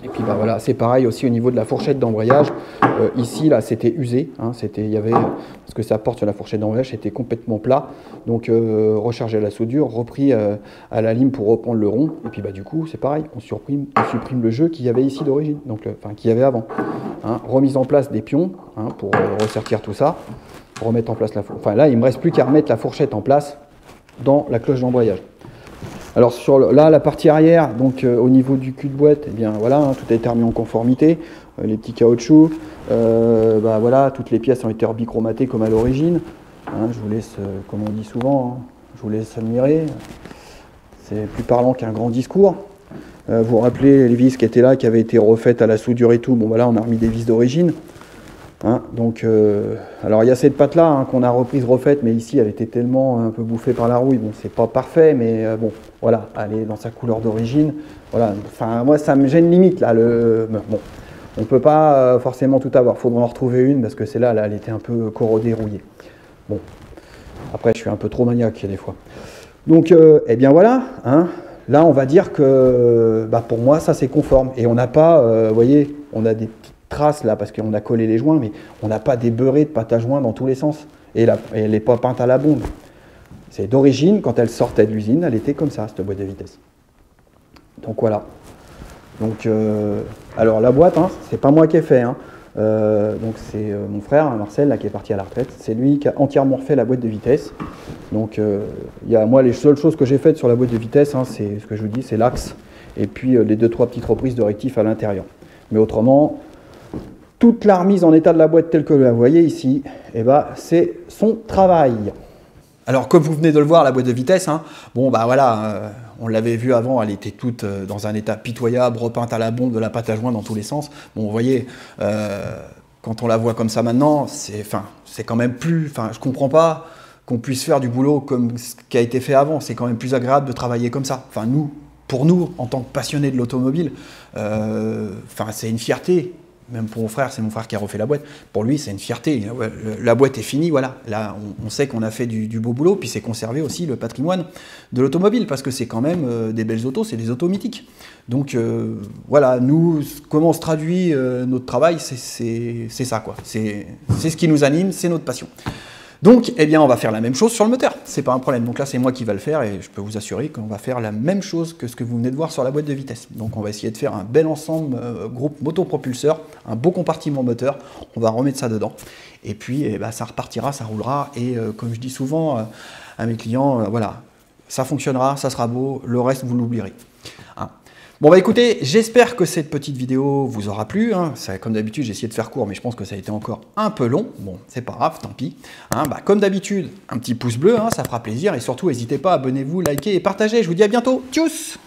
Speaker 1: Et puis bah voilà, c'est pareil aussi au niveau de la fourchette d'embrayage. Ici, là, c'était usé. Hein, il y avait, parce que ça porte sur la fourchette d'embrayage, c'était complètement plat. Donc, rechargé à la soudure, repris à la lime pour reprendre le rond. Et puis bah du coup, c'est pareil, on supprime le jeu qu'il y avait ici d'origine, donc enfin qu'il y avait avant. Hein, remise en place des pions hein, pour ressortir tout ça, remettre en place la fourchette. Enfin là, il ne me reste plus qu'à remettre la fourchette en place dans la cloche d'embrayage. Alors là, la partie arrière, donc au niveau du cul de boîte, eh bien voilà, hein, tout a été remis en conformité. Les petits caoutchoucs, bah, voilà, toutes les pièces ont été bichromatées comme à l'origine. Hein, je vous laisse, comme on dit souvent, hein, je vous laisse admirer. C'est plus parlant qu'un grand discours. Vous vous rappelez les vis qui étaient là, qui avaient été refaites à la soudure et tout. Bon voilà, on a remis des vis d'origine. Hein, donc, alors il y a cette patte là hein, qu'on a reprise, refaite, mais ici elle était tellement un peu bouffée par la rouille. Bon, c'est pas parfait, mais bon, voilà, elle est dans sa couleur d'origine. Voilà, enfin moi ça me gêne limite là. Bon, on peut pas forcément tout avoir. Faudra en retrouver une parce que celle-là, elle était un peu corrodée, rouillée. Bon, après je suis un peu trop maniaque des fois. Donc, eh bien voilà. Hein, là, on va dire que, bah, pour moi, ça c'est conforme. Et on n'a pas, vous voyez, on a des petites traces là parce qu'on a collé les joints, mais on n'a pas des beurrés de pâte à joint dans tous les sens. Et elle n'est pas peinte à la bombe. C'est d'origine, quand elle sortait de l'usine, elle était comme ça, cette boîte de vitesse. Donc voilà. Donc, alors la boîte, hein, c'est pas moi qui ai fait. Hein. Donc c'est mon frère, Marcel, là, qui est parti à la retraite. C'est lui qui a entièrement refait la boîte de vitesse. Donc moi, les seules choses que j'ai faites sur la boîte de vitesse, hein, c'est ce que je vous dis, c'est l'axe. Et puis les 2-3 petites reprises de rectif à l'intérieur. Mais autrement, toute la remise en état de la boîte telle que vous la voyez ici, eh ben, c'est son travail. Alors comme vous venez de le voir, la boîte de vitesse, hein, bon bah voilà, on l'avait vu avant, elle était toute dans un état pitoyable, repeinte à la bombe, de la pâte à joint dans tous les sens. Bon, vous voyez, quand on la voit comme ça maintenant, c'est quand même plus, je comprends pas qu'on puisse faire du boulot comme ce qui a été fait avant. C'est quand même plus agréable de travailler comme ça. Enfin pour nous, en tant que passionnés de l'automobile, c'est une fierté. Même pour mon frère, c'est mon frère qui a refait la boîte. Pour lui, c'est une fierté. La boîte est finie, voilà. Là, on sait qu'on a fait du beau boulot, puis c'est conservé aussi le patrimoine de l'automobile, parce que c'est quand même des belles autos, c'est des autos mythiques. Donc voilà, nous, comment on se traduit notre travail, c'est ça, quoi. C'est ce qui nous anime, c'est notre passion. Donc, eh bien, on va faire la même chose sur le moteur. C'est pas un problème. Donc là, c'est moi qui va le faire et je peux vous assurer qu'on va faire la même chose que ce que vous venez de voir sur la boîte de vitesse. Donc, on va essayer de faire un bel ensemble groupe motopropulseur, un beau compartiment moteur. On va remettre ça dedans. Et puis, eh ben, ça repartira, ça roulera. Et comme je dis souvent à mes clients, voilà, ça fonctionnera, ça sera beau. Le reste, vous l'oublierez. Hein. Bon bah écoutez, j'espère que cette petite vidéo vous aura plu. Hein. Comme d'habitude, j'ai essayé de faire court, mais je pense que ça a été encore un peu long. Bon, c'est pas grave, tant pis. Hein, comme d'habitude, un petit pouce bleu, hein, ça fera plaisir. Et surtout, n'hésitez pas, abonnez-vous, likez et partagez. Je vous dis à bientôt. Tchuss!